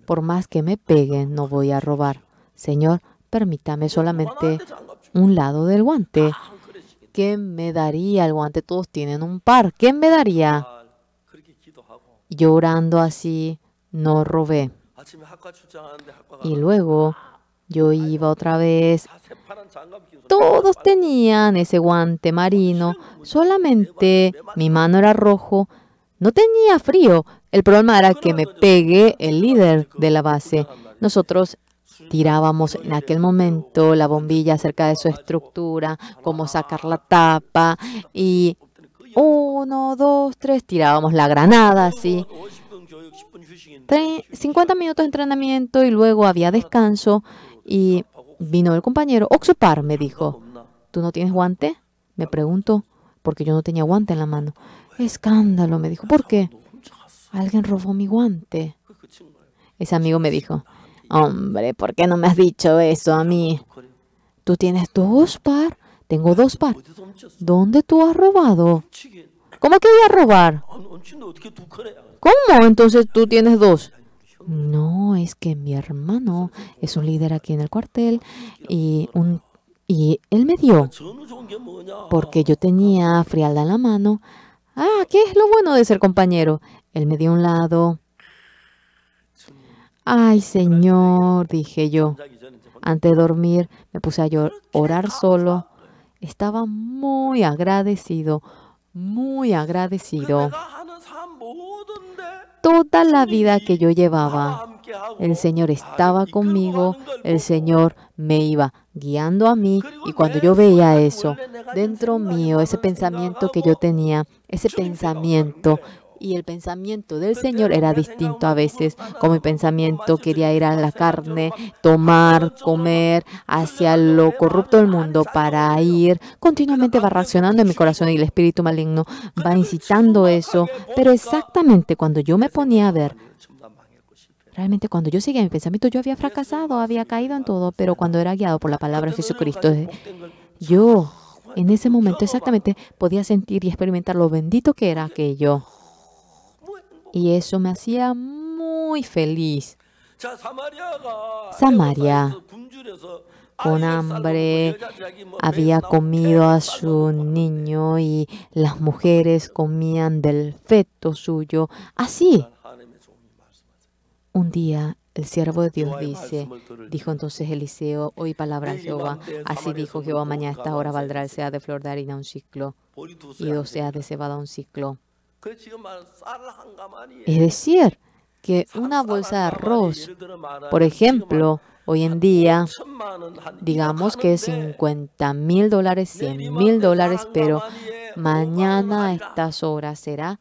Por más que me peguen, no voy a robar. Señor, permítame solamente un lado del guante. ¿Qué me daría el guante? Todos tienen un par. ¿Qué me daría? Yo orando así, no robé. Y luego yo iba otra vez. Todos tenían ese guante marino. Solamente mi mano era rojo. No tenía frío. El problema era que me pegué el líder de la base. Nosotros tirábamos en aquel momento la bombilla cerca de su estructura, cómo sacar la tapa, y 1, 2, 3, tirábamos la granada, así. 50 minutos de entrenamiento y luego había descanso y vino el compañero. Oxupar me dijo, ¿tú no tienes guante? Me preguntó, porque yo no tenía guante en la mano. Escándalo, me dijo. ¿Por qué? Alguien robó mi guante. Ese amigo me dijo, hombre, ¿por qué no me has dicho eso a mí? ¿Tú tienes 2 par? Tengo 2 par. ¿Dónde tú has robado? ¿Cómo que voy a robar? ¿Cómo? Entonces tú tienes 2. No, es que mi hermano es un líder aquí en el cuartel y él me dio, porque yo tenía frialdad en la mano. ¿Qué es lo bueno de ser compañero? Él me dio un lado. Ay, Señor, dije yo. Antes de dormir me puse a orar solo. Estaba muy agradecido, muy agradecido. Toda la vida que yo llevaba, el Señor estaba conmigo, el Señor me iba guiando a mí, y cuando yo veía eso dentro mío, ese pensamiento que yo tenía, ese pensamiento y el pensamiento del Señor era distinto a veces. Como mi pensamiento quería ir a la carne, tomar, comer, hacia lo corrupto del mundo, para ir continuamente va reaccionando en mi corazón, y el espíritu maligno va incitando eso. Pero exactamente cuando yo me ponía a ver, realmente cuando yo seguía mi pensamiento, yo había fracasado, había caído en todo, pero cuando era guiado por la palabra de Jesucristo, yo en ese momento exactamente podía sentir y experimentar lo bendito que era aquello. Y eso me hacía muy feliz. Samaria, con hambre, había comido a su niño y las mujeres comían del feto suyo. Así. Un día el siervo de Dios dijo entonces Eliseo, oí palabra de Jehová. Así dijo Jehová, mañana a esta hora valdrá el seah de flor de harina 1 ciclo y 2 seas de cebada 1 ciclo. Es decir, que una bolsa de arroz, por ejemplo, hoy en día, digamos que $50,000, $100,000, pero mañana a estas horas será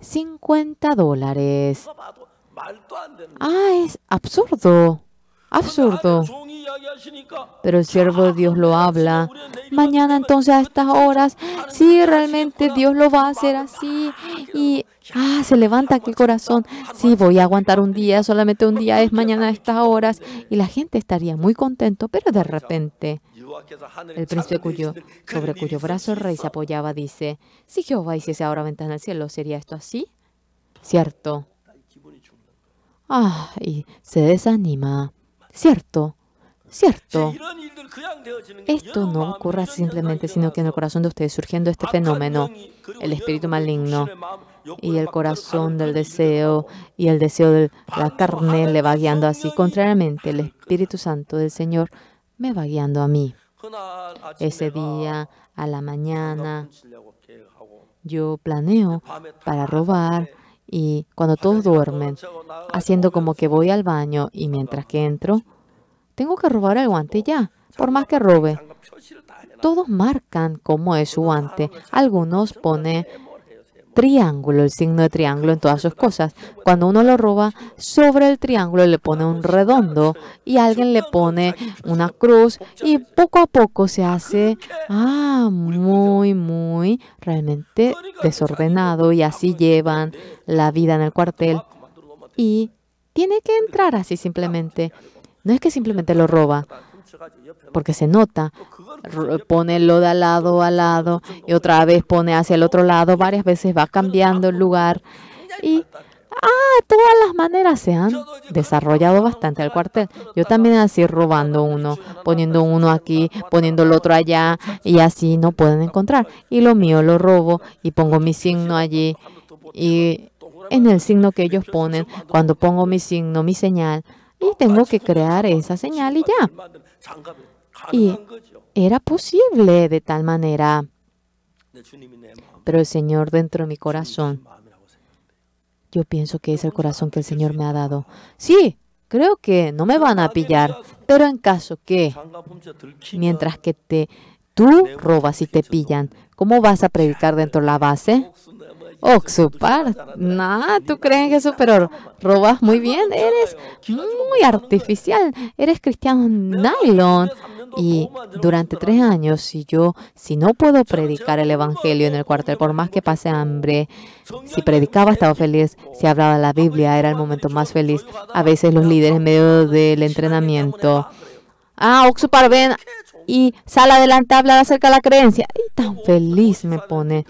$50. Es absurdo. Absurdo. Pero el siervo de Dios lo habla. Mañana entonces a estas horas, sí, realmente Dios lo va a hacer así. Y se levanta aquí el corazón. Sí, voy a aguantar un día, solamente un día es mañana a estas horas. Y la gente estaría muy contento, pero de repente el príncipe sobre cuyo brazo el rey se apoyaba dice, si Jehová hiciese ahora ventana al cielo, ¿sería esto así? ¿Cierto? Y se desanima. ¿Cierto? ¿Cierto? Esto no ocurre simplemente, sino que en el corazón de ustedes surgiendo este fenómeno, el espíritu maligno y el corazón del deseo y el deseo de la carne le va guiando así. Contrariamente, el Espíritu Santo del Señor me va guiando a mí. Ese día, a la mañana, yo planeo para robar Y cuando todos duermen, haciendo como que voy al baño y mientras que entro, tengo que robar el guante ya, por más que robe. Todos marcan cómo es su guante. Algunos ponen triángulo, el signo de triángulo en todas sus cosas. Cuando uno lo roba, sobre el triángulo le pone un redondo y alguien le pone una cruz y poco a poco se hace muy realmente desordenado y así llevan la vida en el cuartel. Y tiene que entrar así simplemente. No es que simplemente lo roba, porque se nota. Pone lo de al lado y otra vez pone hacia el otro lado. Varias veces va cambiando el lugar. Y de todas las maneras se han desarrollado bastante el cuartel. Yo también así robando uno, poniendo uno aquí, poniendo el otro allá y así no pueden encontrar. Y lo mío lo robo y pongo mi signo allí. Y en el signo que ellos ponen, cuando pongo mi signo, mi señal, y tengo que crear esa señal y ya. Y era posible de tal manera. Pero el Señor dentro de mi corazón, yo pienso que es el corazón que el Señor me ha dado. Sí, creo que no me van a pillar, pero en caso que, mientras que tú robas y te pillan, ¿cómo vas a predicar dentro de la base? Oxupar, ¿tú crees que eso? Pero robas muy bien, eres muy artificial, eres cristiano nylon. Y durante 3 años, si no puedo predicar el evangelio en el cuartel, por más que pase hambre, si predicaba estaba feliz, si hablaba la Biblia era el momento más feliz. A veces los líderes en medio del entrenamiento, Oxupar, ven y sal adelante a hablar acerca de la creencia. Y tan feliz me pone.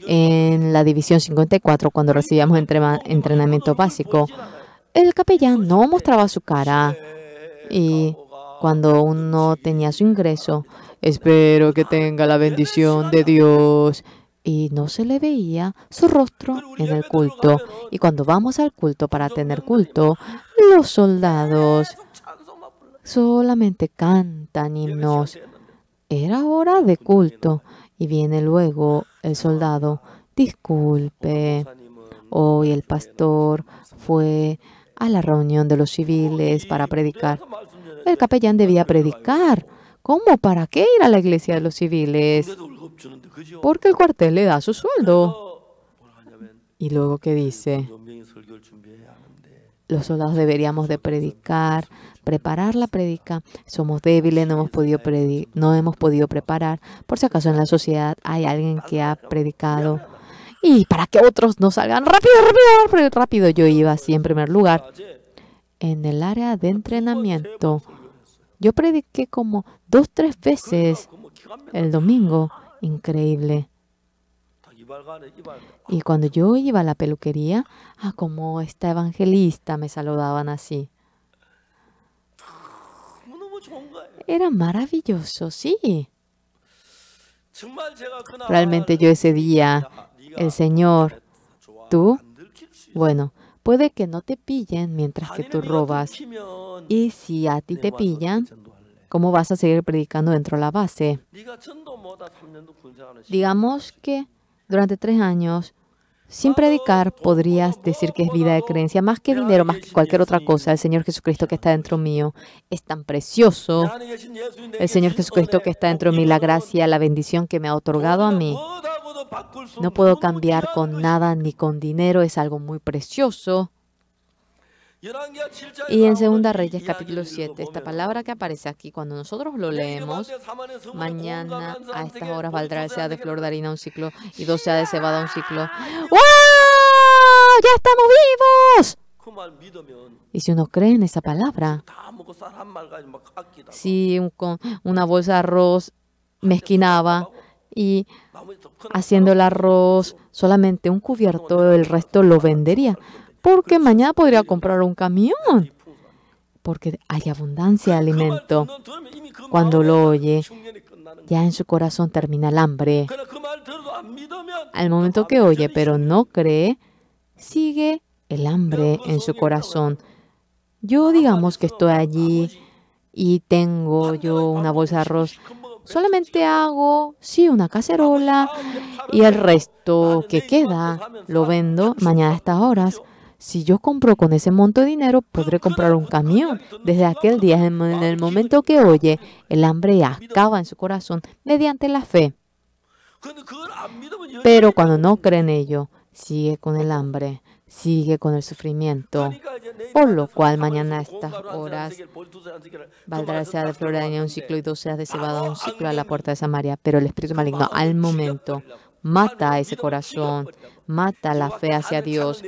En la división 54, cuando recibíamos entrenamiento básico, el capellán no mostraba su cara. Y cuando uno tenía su ingreso, espero que tenga la bendición de Dios. Y no se le veía su rostro en el culto. Y cuando vamos al culto para tener culto, los soldados solamente cantan himnos. Era hora de culto. Y viene luego el soldado, disculpe, hoy el pastor fue a la reunión de los civiles para predicar. El capellán debía predicar. ¿Cómo? ¿Para qué ir a la iglesia de los civiles? Porque el cuartel le da su sueldo. Y luego, ¿qué dice? Los soldados deberíamos de predicar, preparar la prédica. Somos débiles, no hemos podido preparar. Por si acaso en la sociedad hay alguien que ha predicado. Y para que otros no salgan rápido. Yo iba así en primer lugar. En el área de entrenamiento, yo prediqué como 2-3 veces el domingo. Increíble. Y cuando yo iba a la peluquería, como esta evangelista, me saludaban así. Era maravilloso, sí. Realmente yo ese día, el Señor, puede que no te pillen mientras que tú robas. Y si a ti te pillan, ¿cómo vas a seguir predicando dentro de la base? Digamos que durante 3 años, sin predicar, podrías decir que es vida de creencia, más que dinero, más que cualquier otra cosa. El Señor Jesucristo que está dentro mío es tan precioso. El Señor Jesucristo que está dentro de mí, la gracia, la bendición que me ha otorgado a mí. No puedo cambiar con nada ni con dinero, es algo muy precioso. Y en 2 Reyes capítulo 7, esta palabra que aparece aquí, cuando nosotros lo leemos, mañana a estas horas valdrá el sea de flor de harina un ciclo y 2 sea de cebada un ciclo. ¡Wow! ¡Ya estamos vivos! Y si uno cree en esa palabra, si con una bolsa de arroz mezquinaba y haciendo el arroz solamente un cubierto, el resto lo vendería. Porque mañana podría comprar un camión. Porque hay abundancia de alimento. Cuando lo oye, ya en su corazón termina el hambre. Al momento que oye, pero no cree, sigue el hambre en su corazón. Yo digamos que estoy allí y tengo yo una bolsa de arroz solamente hago, sí, una cacerola y el resto que queda lo vendo mañana a estas horas. Si yo compro con ese monto de dinero, podré comprar un camión. Desde aquel día, en el momento que oye, el hambre acaba en su corazón mediante la fe. Pero cuando no cree en ello, sigue con el hambre, sigue con el sufrimiento. Por lo cual, mañana a estas horas, valdrá el sea de flor de daño un ciclo y 2 seas de cebada un ciclo a la puerta de Samaria. Pero el espíritu maligno, al momento, mata ese corazón, mata la fe hacia Dios.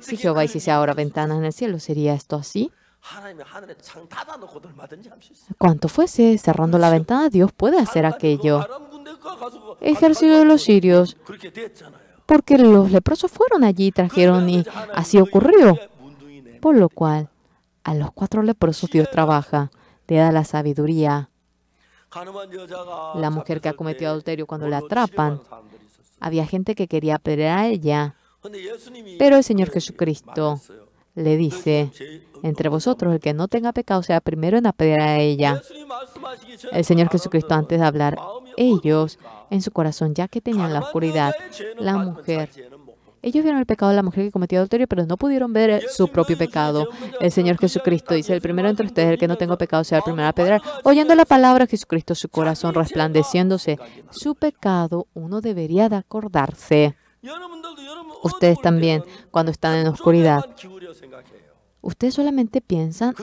Si Jehová hiciese ahora ventanas en el cielo, ¿sería esto así? Cuanto fuese cerrando la ventana, Dios puede hacer aquello. Ejército de los sirios, porque los leprosos fueron allí, trajeron y así ocurrió. Por lo cual, a los 4 leprosos Dios trabaja, le da la sabiduría. La mujer que ha cometido adulterio, cuando la atrapan, había gente que quería apedrear a ella, pero el Señor Jesucristo le dice, entre vosotros el que no tenga pecado sea primero en apedrear a ella. El Señor Jesucristo, antes de hablar, ellos en su corazón, ya que tenían la oscuridad, la mujer, ellos vieron el pecado de la mujer que cometió adulterio, pero no pudieron ver su propio pecado. El Señor Jesucristo dice, el primero entre ustedes, el que no tenga pecado, sea el primero a apedrear. Oyendo la palabra de Jesucristo, su corazón resplandeciéndose, su pecado, uno debería de acordarse. Ustedes también, cuando están en oscuridad, ustedes solamente piensan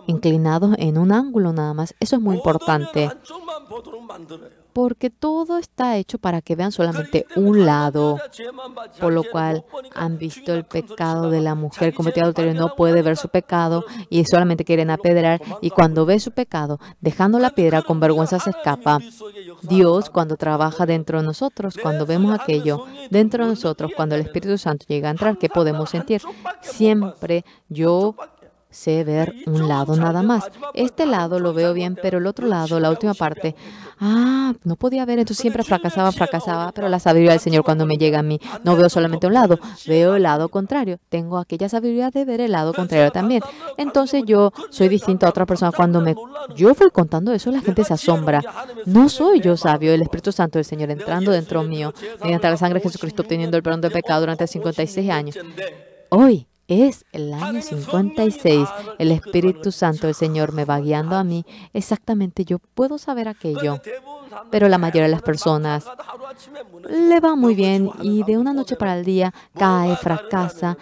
inclinados en un ángulo nada más. Eso es muy importante, porque todo está hecho para que vean solamente un lado, por lo cual han visto el pecado de la mujer cometida adulterio, no puede ver su pecado y solamente quieren apedrear, y cuando ve su pecado, dejando la piedra, con vergüenza se escapa. Dios, cuando trabaja dentro de nosotros, cuando vemos aquello dentro de nosotros, cuando el Espíritu Santo llega a entrar, ¿qué podemos sentir? Siempre yo sé ver un lado nada más. Este lado lo veo bien, pero el otro lado, la última parte, no podía ver, entonces siempre fracasaba, pero la sabiduría del Señor cuando me llega a mí, no veo solamente un lado, veo el lado contrario. Tengo aquella sabiduría de ver el lado contrario también. Entonces yo soy distinto a otra persona. Cuando yo voy contando eso, la gente se asombra. No soy yo sabio, el Espíritu Santo del Señor entrando dentro mío, mediante la sangre de Jesucristo, obteniendo el perdón del pecado durante 56 años. Hoy es el año 56. El Espíritu Santo del Señor me va guiando a mí. Exactamente, yo puedo saber aquello. Pero la mayoría de las personas le va muy bien y de una noche para el día cae, fracasa.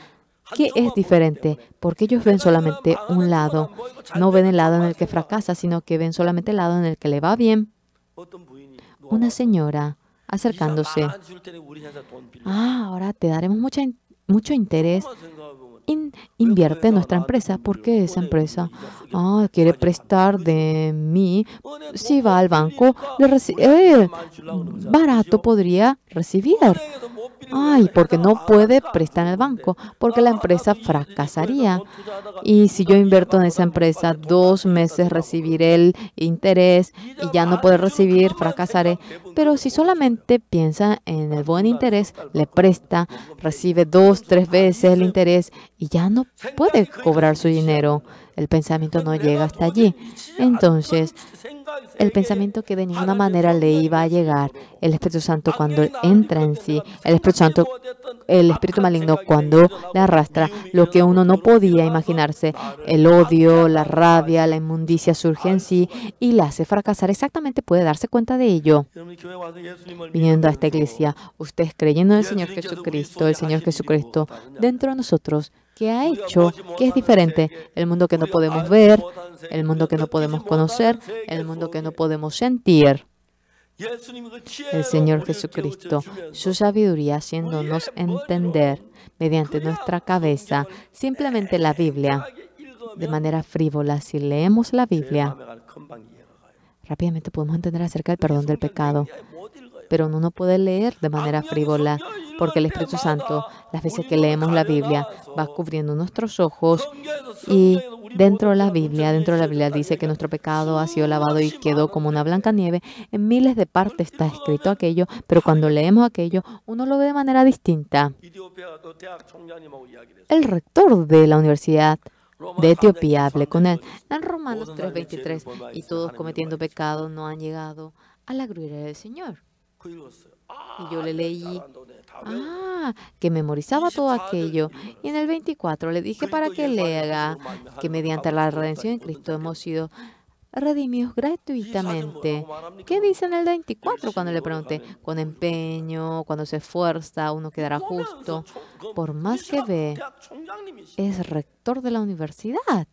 ¿Qué es diferente? Porque ellos ven solamente un lado. No ven el lado en el que fracasa, sino que ven solamente el lado en el que le va bien. Una señora acercándose. Ahora te daremos mucho interés. Invierte en nuestra empresa. ¿Por qué esa empresa quiere prestar de mí? Si va al banco, barato podría recibir. Porque no puede prestar en el banco, porque la empresa fracasaría. Y si yo invierto en esa empresa, 2 meses recibiré el interés y ya no puedo recibir, fracasaré. Pero si solamente piensa en el buen interés, le presta, recibe 2, 3 veces el interés y ya no puede cobrar su dinero. El pensamiento no llega hasta allí. Entonces, el pensamiento que de ninguna manera le iba a llegar, el Espíritu Santo cuando entra en sí, el Espíritu maligno cuando le arrastra, lo que uno no podía imaginarse, el odio, la rabia, la inmundicia surge en sí y la hace fracasar. Exactamente puede darse cuenta de ello. Viniendo a esta iglesia, ustedes creyendo en el Señor Jesucristo dentro de nosotros, ¿qué ha hecho? ¿Qué es diferente? El mundo que no podemos ver, el mundo que no podemos conocer, el mundo que no podemos sentir. El Señor Jesucristo, su sabiduría haciéndonos entender mediante nuestra cabeza, simplemente la Biblia, de manera frívola. Si leemos la Biblia, rápidamente podemos entender acerca del perdón del pecado. Pero uno no puede leer de manera frívola, porque el Espíritu Santo, las veces que leemos la Biblia, va cubriendo nuestros ojos y dentro de la Biblia dice que nuestro pecado ha sido lavado y quedó como una blanca nieve. En miles de partes está escrito aquello, pero cuando leemos aquello, uno lo ve de manera distinta. El rector de la universidad de Etiopía, hablé con él. En Romanos 3:23, y todos cometiendo pecado no han llegado a la gloria del Señor. Y yo le leí, que memorizaba todo aquello. Y en el 24 le dije para que lea que mediante la redención en Cristo hemos sido redimidos gratuitamente. ¿Qué dice en el 24 cuando le pregunté? Con empeño, cuando se esfuerza, uno quedará justo. Por más que ve, es rector de la universidad.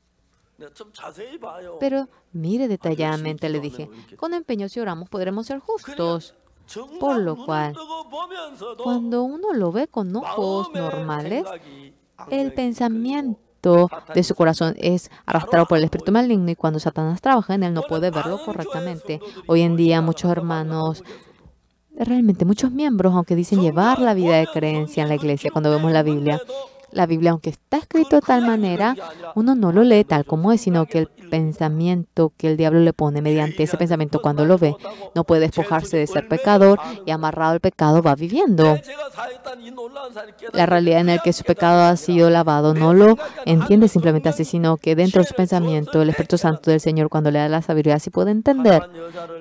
Pero mire detalladamente, le dije, con empeño si oramos podremos ser justos. Por lo cual, cuando uno lo ve con ojos normales, el pensamiento de su corazón es arrastrado por el espíritu maligno y cuando Satanás trabaja en él no puede verlo correctamente. Hoy en día muchos hermanos, realmente muchos miembros, aunque dicen llevar la vida de creencia en la iglesia, cuando vemos la Biblia, aunque está escrito de tal manera, uno no lo lee tal como es, sino que el pensamiento que el diablo le pone mediante ese pensamiento cuando lo ve, no puede despojarse de ser pecador y amarrado al pecado va viviendo. La realidad en la que su pecado ha sido lavado no lo entiende simplemente así, sino que dentro de su pensamiento el Espíritu Santo del Señor cuando le da la sabiduría sí puede entender.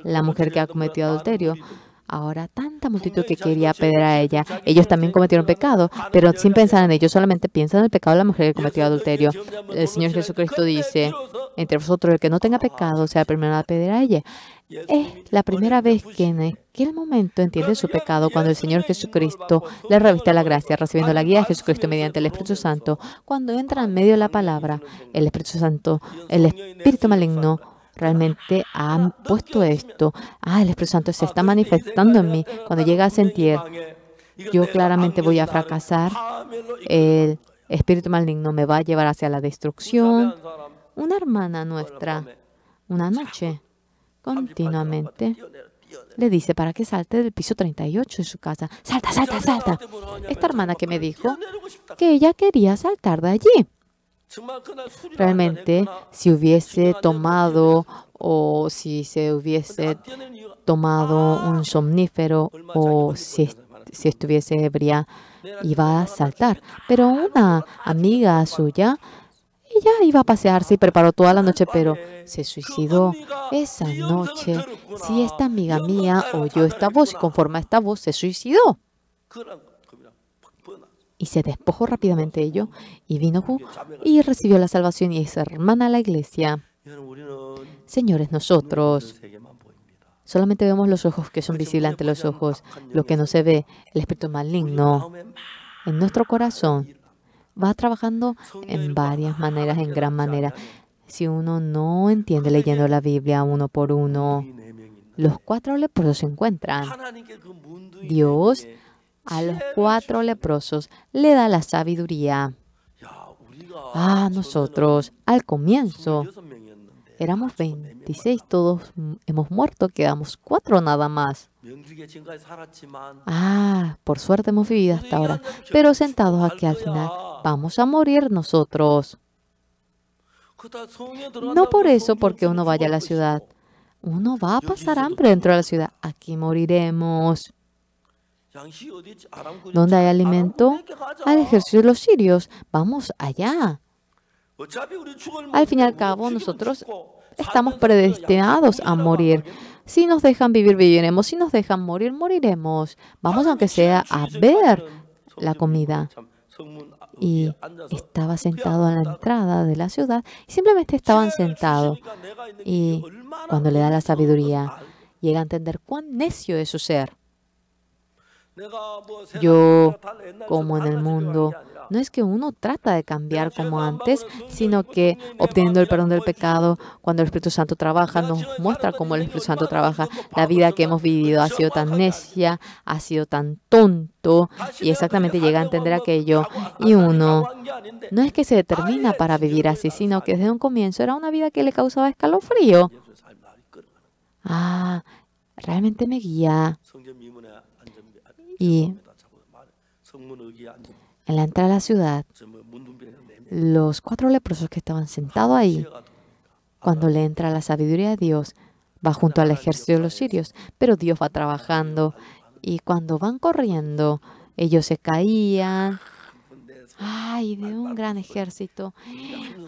La mujer que ha cometido adulterio, ahora tanta multitud que quería apedrear a ella, ellos también cometieron pecado, pero sin pensar en ellos, solamente piensan en el pecado de la mujer que cometió adulterio. El Señor Jesucristo dice, entre vosotros el que no tenga pecado sea el primero a apedrear a ella. Es la primera vez que en aquel momento entiende su pecado cuando el Señor Jesucristo le reviste la gracia, recibiendo la guía de Jesucristo mediante el Espíritu Santo. Cuando entra en medio de la palabra, el Espíritu Santo, el espíritu maligno, realmente han puesto esto. El Espíritu Santo se está manifestando en mí. Cuando llega a sentir, yo claramente voy a fracasar. El espíritu maligno me va a llevar hacia la destrucción. Una hermana nuestra, una noche, continuamente, le dice para que salte del piso 38 de su casa. ¡Salta, salta, salta! Esta hermana que me dijo que ella quería saltar de allí. Realmente, si hubiese tomado o si se hubiese tomado un somnífero o si estuviese ebria, iba a saltar. Pero una amiga suya, ella iba a pasearse y preparó toda la noche, pero se suicidó esa noche. Si esta amiga mía oyó esta voz y conforme a esta voz se suicidó. Y se despojó rápidamente de ello y vino y recibió la salvación y es hermana a la iglesia. Señores, nosotros solamente vemos los ojos que son visibles ante los ojos. Lo que no se ve, el espíritu maligno en nuestro corazón va trabajando en varias maneras, en gran manera. Si uno no entiende leyendo la Biblia uno por uno, los 4 leprosos se encuentran. Dios a los 4 leprosos le da la sabiduría. Nosotros, al comienzo, éramos 26, todos hemos muerto, quedamos 4 nada más. Por suerte hemos vivido hasta ahora, pero sentados aquí al final, vamos a morir nosotros. No por eso, porque uno vaya a la ciudad. Uno va a pasar hambre dentro de la ciudad. Aquí moriremos. ¿Dónde hay alimento? Al ejército de los sirios. Vamos allá. Al fin y al cabo, nosotros estamos predestinados a morir. Si nos dejan vivir, viviremos. Si nos dejan morir, moriremos. Vamos, aunque sea, a ver la comida. Y estaba sentado en la entrada de la ciudad y simplemente estaban sentados. Y cuando le da la sabiduría, llega a entender cuán necio es su ser. Yo, como en el mundo, no es que uno trata de cambiar como antes, sino que obteniendo el perdón del pecado, cuando el Espíritu Santo trabaja, nos muestra cómo el Espíritu Santo trabaja. La vida que hemos vivido ha sido tan necia, ha sido tan tonto, y exactamente llega a entender aquello. Y uno no es que se determina para vivir así, sino que desde un comienzo era una vida que le causaba escalofrío. Realmente me guía. Y en la entrada a la ciudad, los 4 leprosos que estaban sentados ahí, cuando le entra la sabiduría de Dios, va junto al ejército de los sirios, pero Dios va trabajando y cuando van corriendo, ellos se caían. ¡ay! De un gran ejército.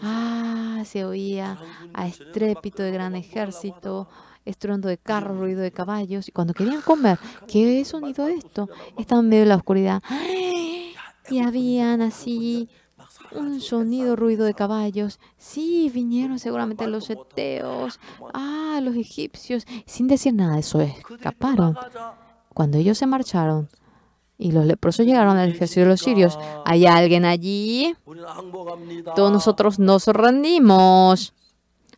¡Ah! Se oía a estrépito de gran ejército, estruendo de carros, ruido de caballos. Y cuando querían comer, ¿qué sonido es esto? Estaban en medio de la oscuridad. Y habían así un sonido, ruido de caballos. Sí, vinieron seguramente los eteos, los egipcios. Sin decir nada de eso, escaparon. Cuando ellos se marcharon y los leprosos llegaron al ejército de los sirios, ¿hay alguien allí? Todos nosotros nos rendimos.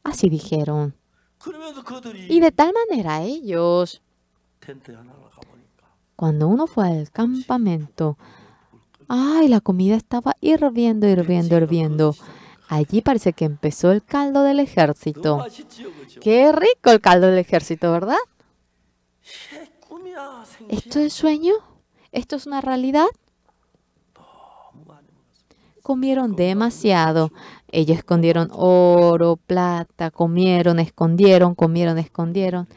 Así dijeron. Y de tal manera ellos, cuando uno fue al campamento, la comida estaba hirviendo, hirviendo, hirviendo. Allí parece que empezó el caldo del ejército. Qué rico el caldo del ejército, ¿verdad? ¿Esto es sueño? ¿Esto es una realidad? Comieron demasiado. Ellos escondieron oro, plata, comieron, escondieron, comieron, escondieron.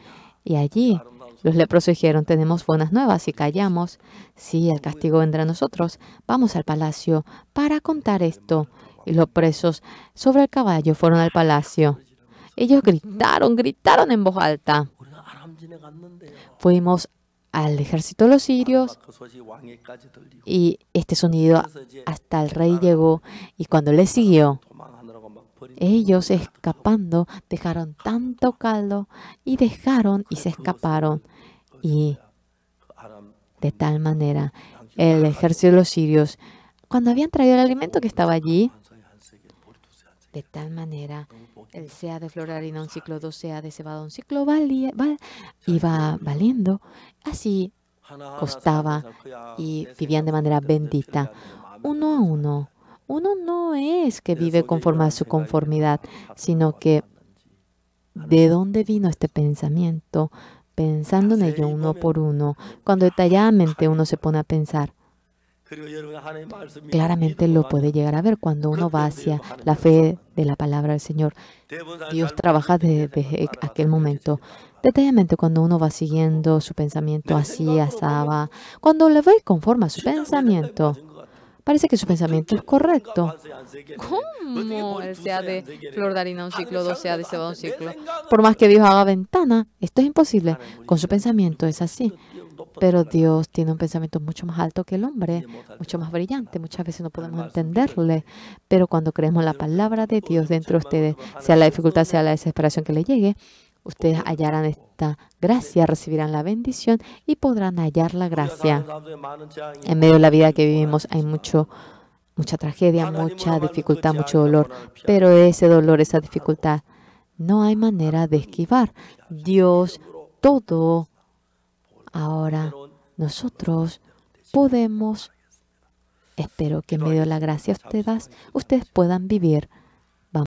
Y allí los leprosos dijeron, tenemos buenas nuevas y callamos. Sí, el castigo vendrá a nosotros. Vamos al palacio para contar esto. Y los presos sobre el caballo fueron al palacio. Ellos gritaron, gritaron en voz alta. Fuimos al ejército de los sirios y este sonido hasta el rey llegó. Y cuando le siguió, ellos escapando dejaron tanto caldo y dejaron y se escaparon. Y de tal manera el ejército de los sirios, cuando habían traído el alimento que estaba allí, de tal manera el sea de flor de harina un ciclo, 2 sea de cebada un ciclo iba valiendo. Así costaba y vivían de manera bendita. Uno a uno. Uno no es que vive conforme a su conformidad, sino que ¿de dónde vino este pensamiento? Pensando en ello uno por uno. Cuando detalladamente uno se pone a pensar, claramente lo puede llegar a ver cuando uno va hacia la fe de la palabra del Señor. Dios trabaja desde aquel momento. Detalladamente cuando uno va siguiendo su pensamiento así, asaba, cuando le ve conforme a su pensamiento, parece que su pensamiento es correcto. ¿Cómo? El sea de flor de harina un ciclo, 2 sea de cebada un ciclo. Por más que Dios haga ventana, esto es imposible. Con su pensamiento es así. Pero Dios tiene un pensamiento mucho más alto que el hombre, mucho más brillante. Muchas veces no podemos entenderle, pero cuando creemos la palabra de Dios dentro de ustedes, sea la dificultad, sea la desesperación que le llegue, ustedes hallarán esta gracia, recibirán la bendición y podrán hallar la gracia. En medio de la vida que vivimos hay mucha tragedia, mucha dificultad, mucho dolor, pero ese dolor, esa dificultad, no hay manera de esquivar. Dios todo. Ahora nosotros podemos, espero que en medio de la gracia ustedes puedan vivir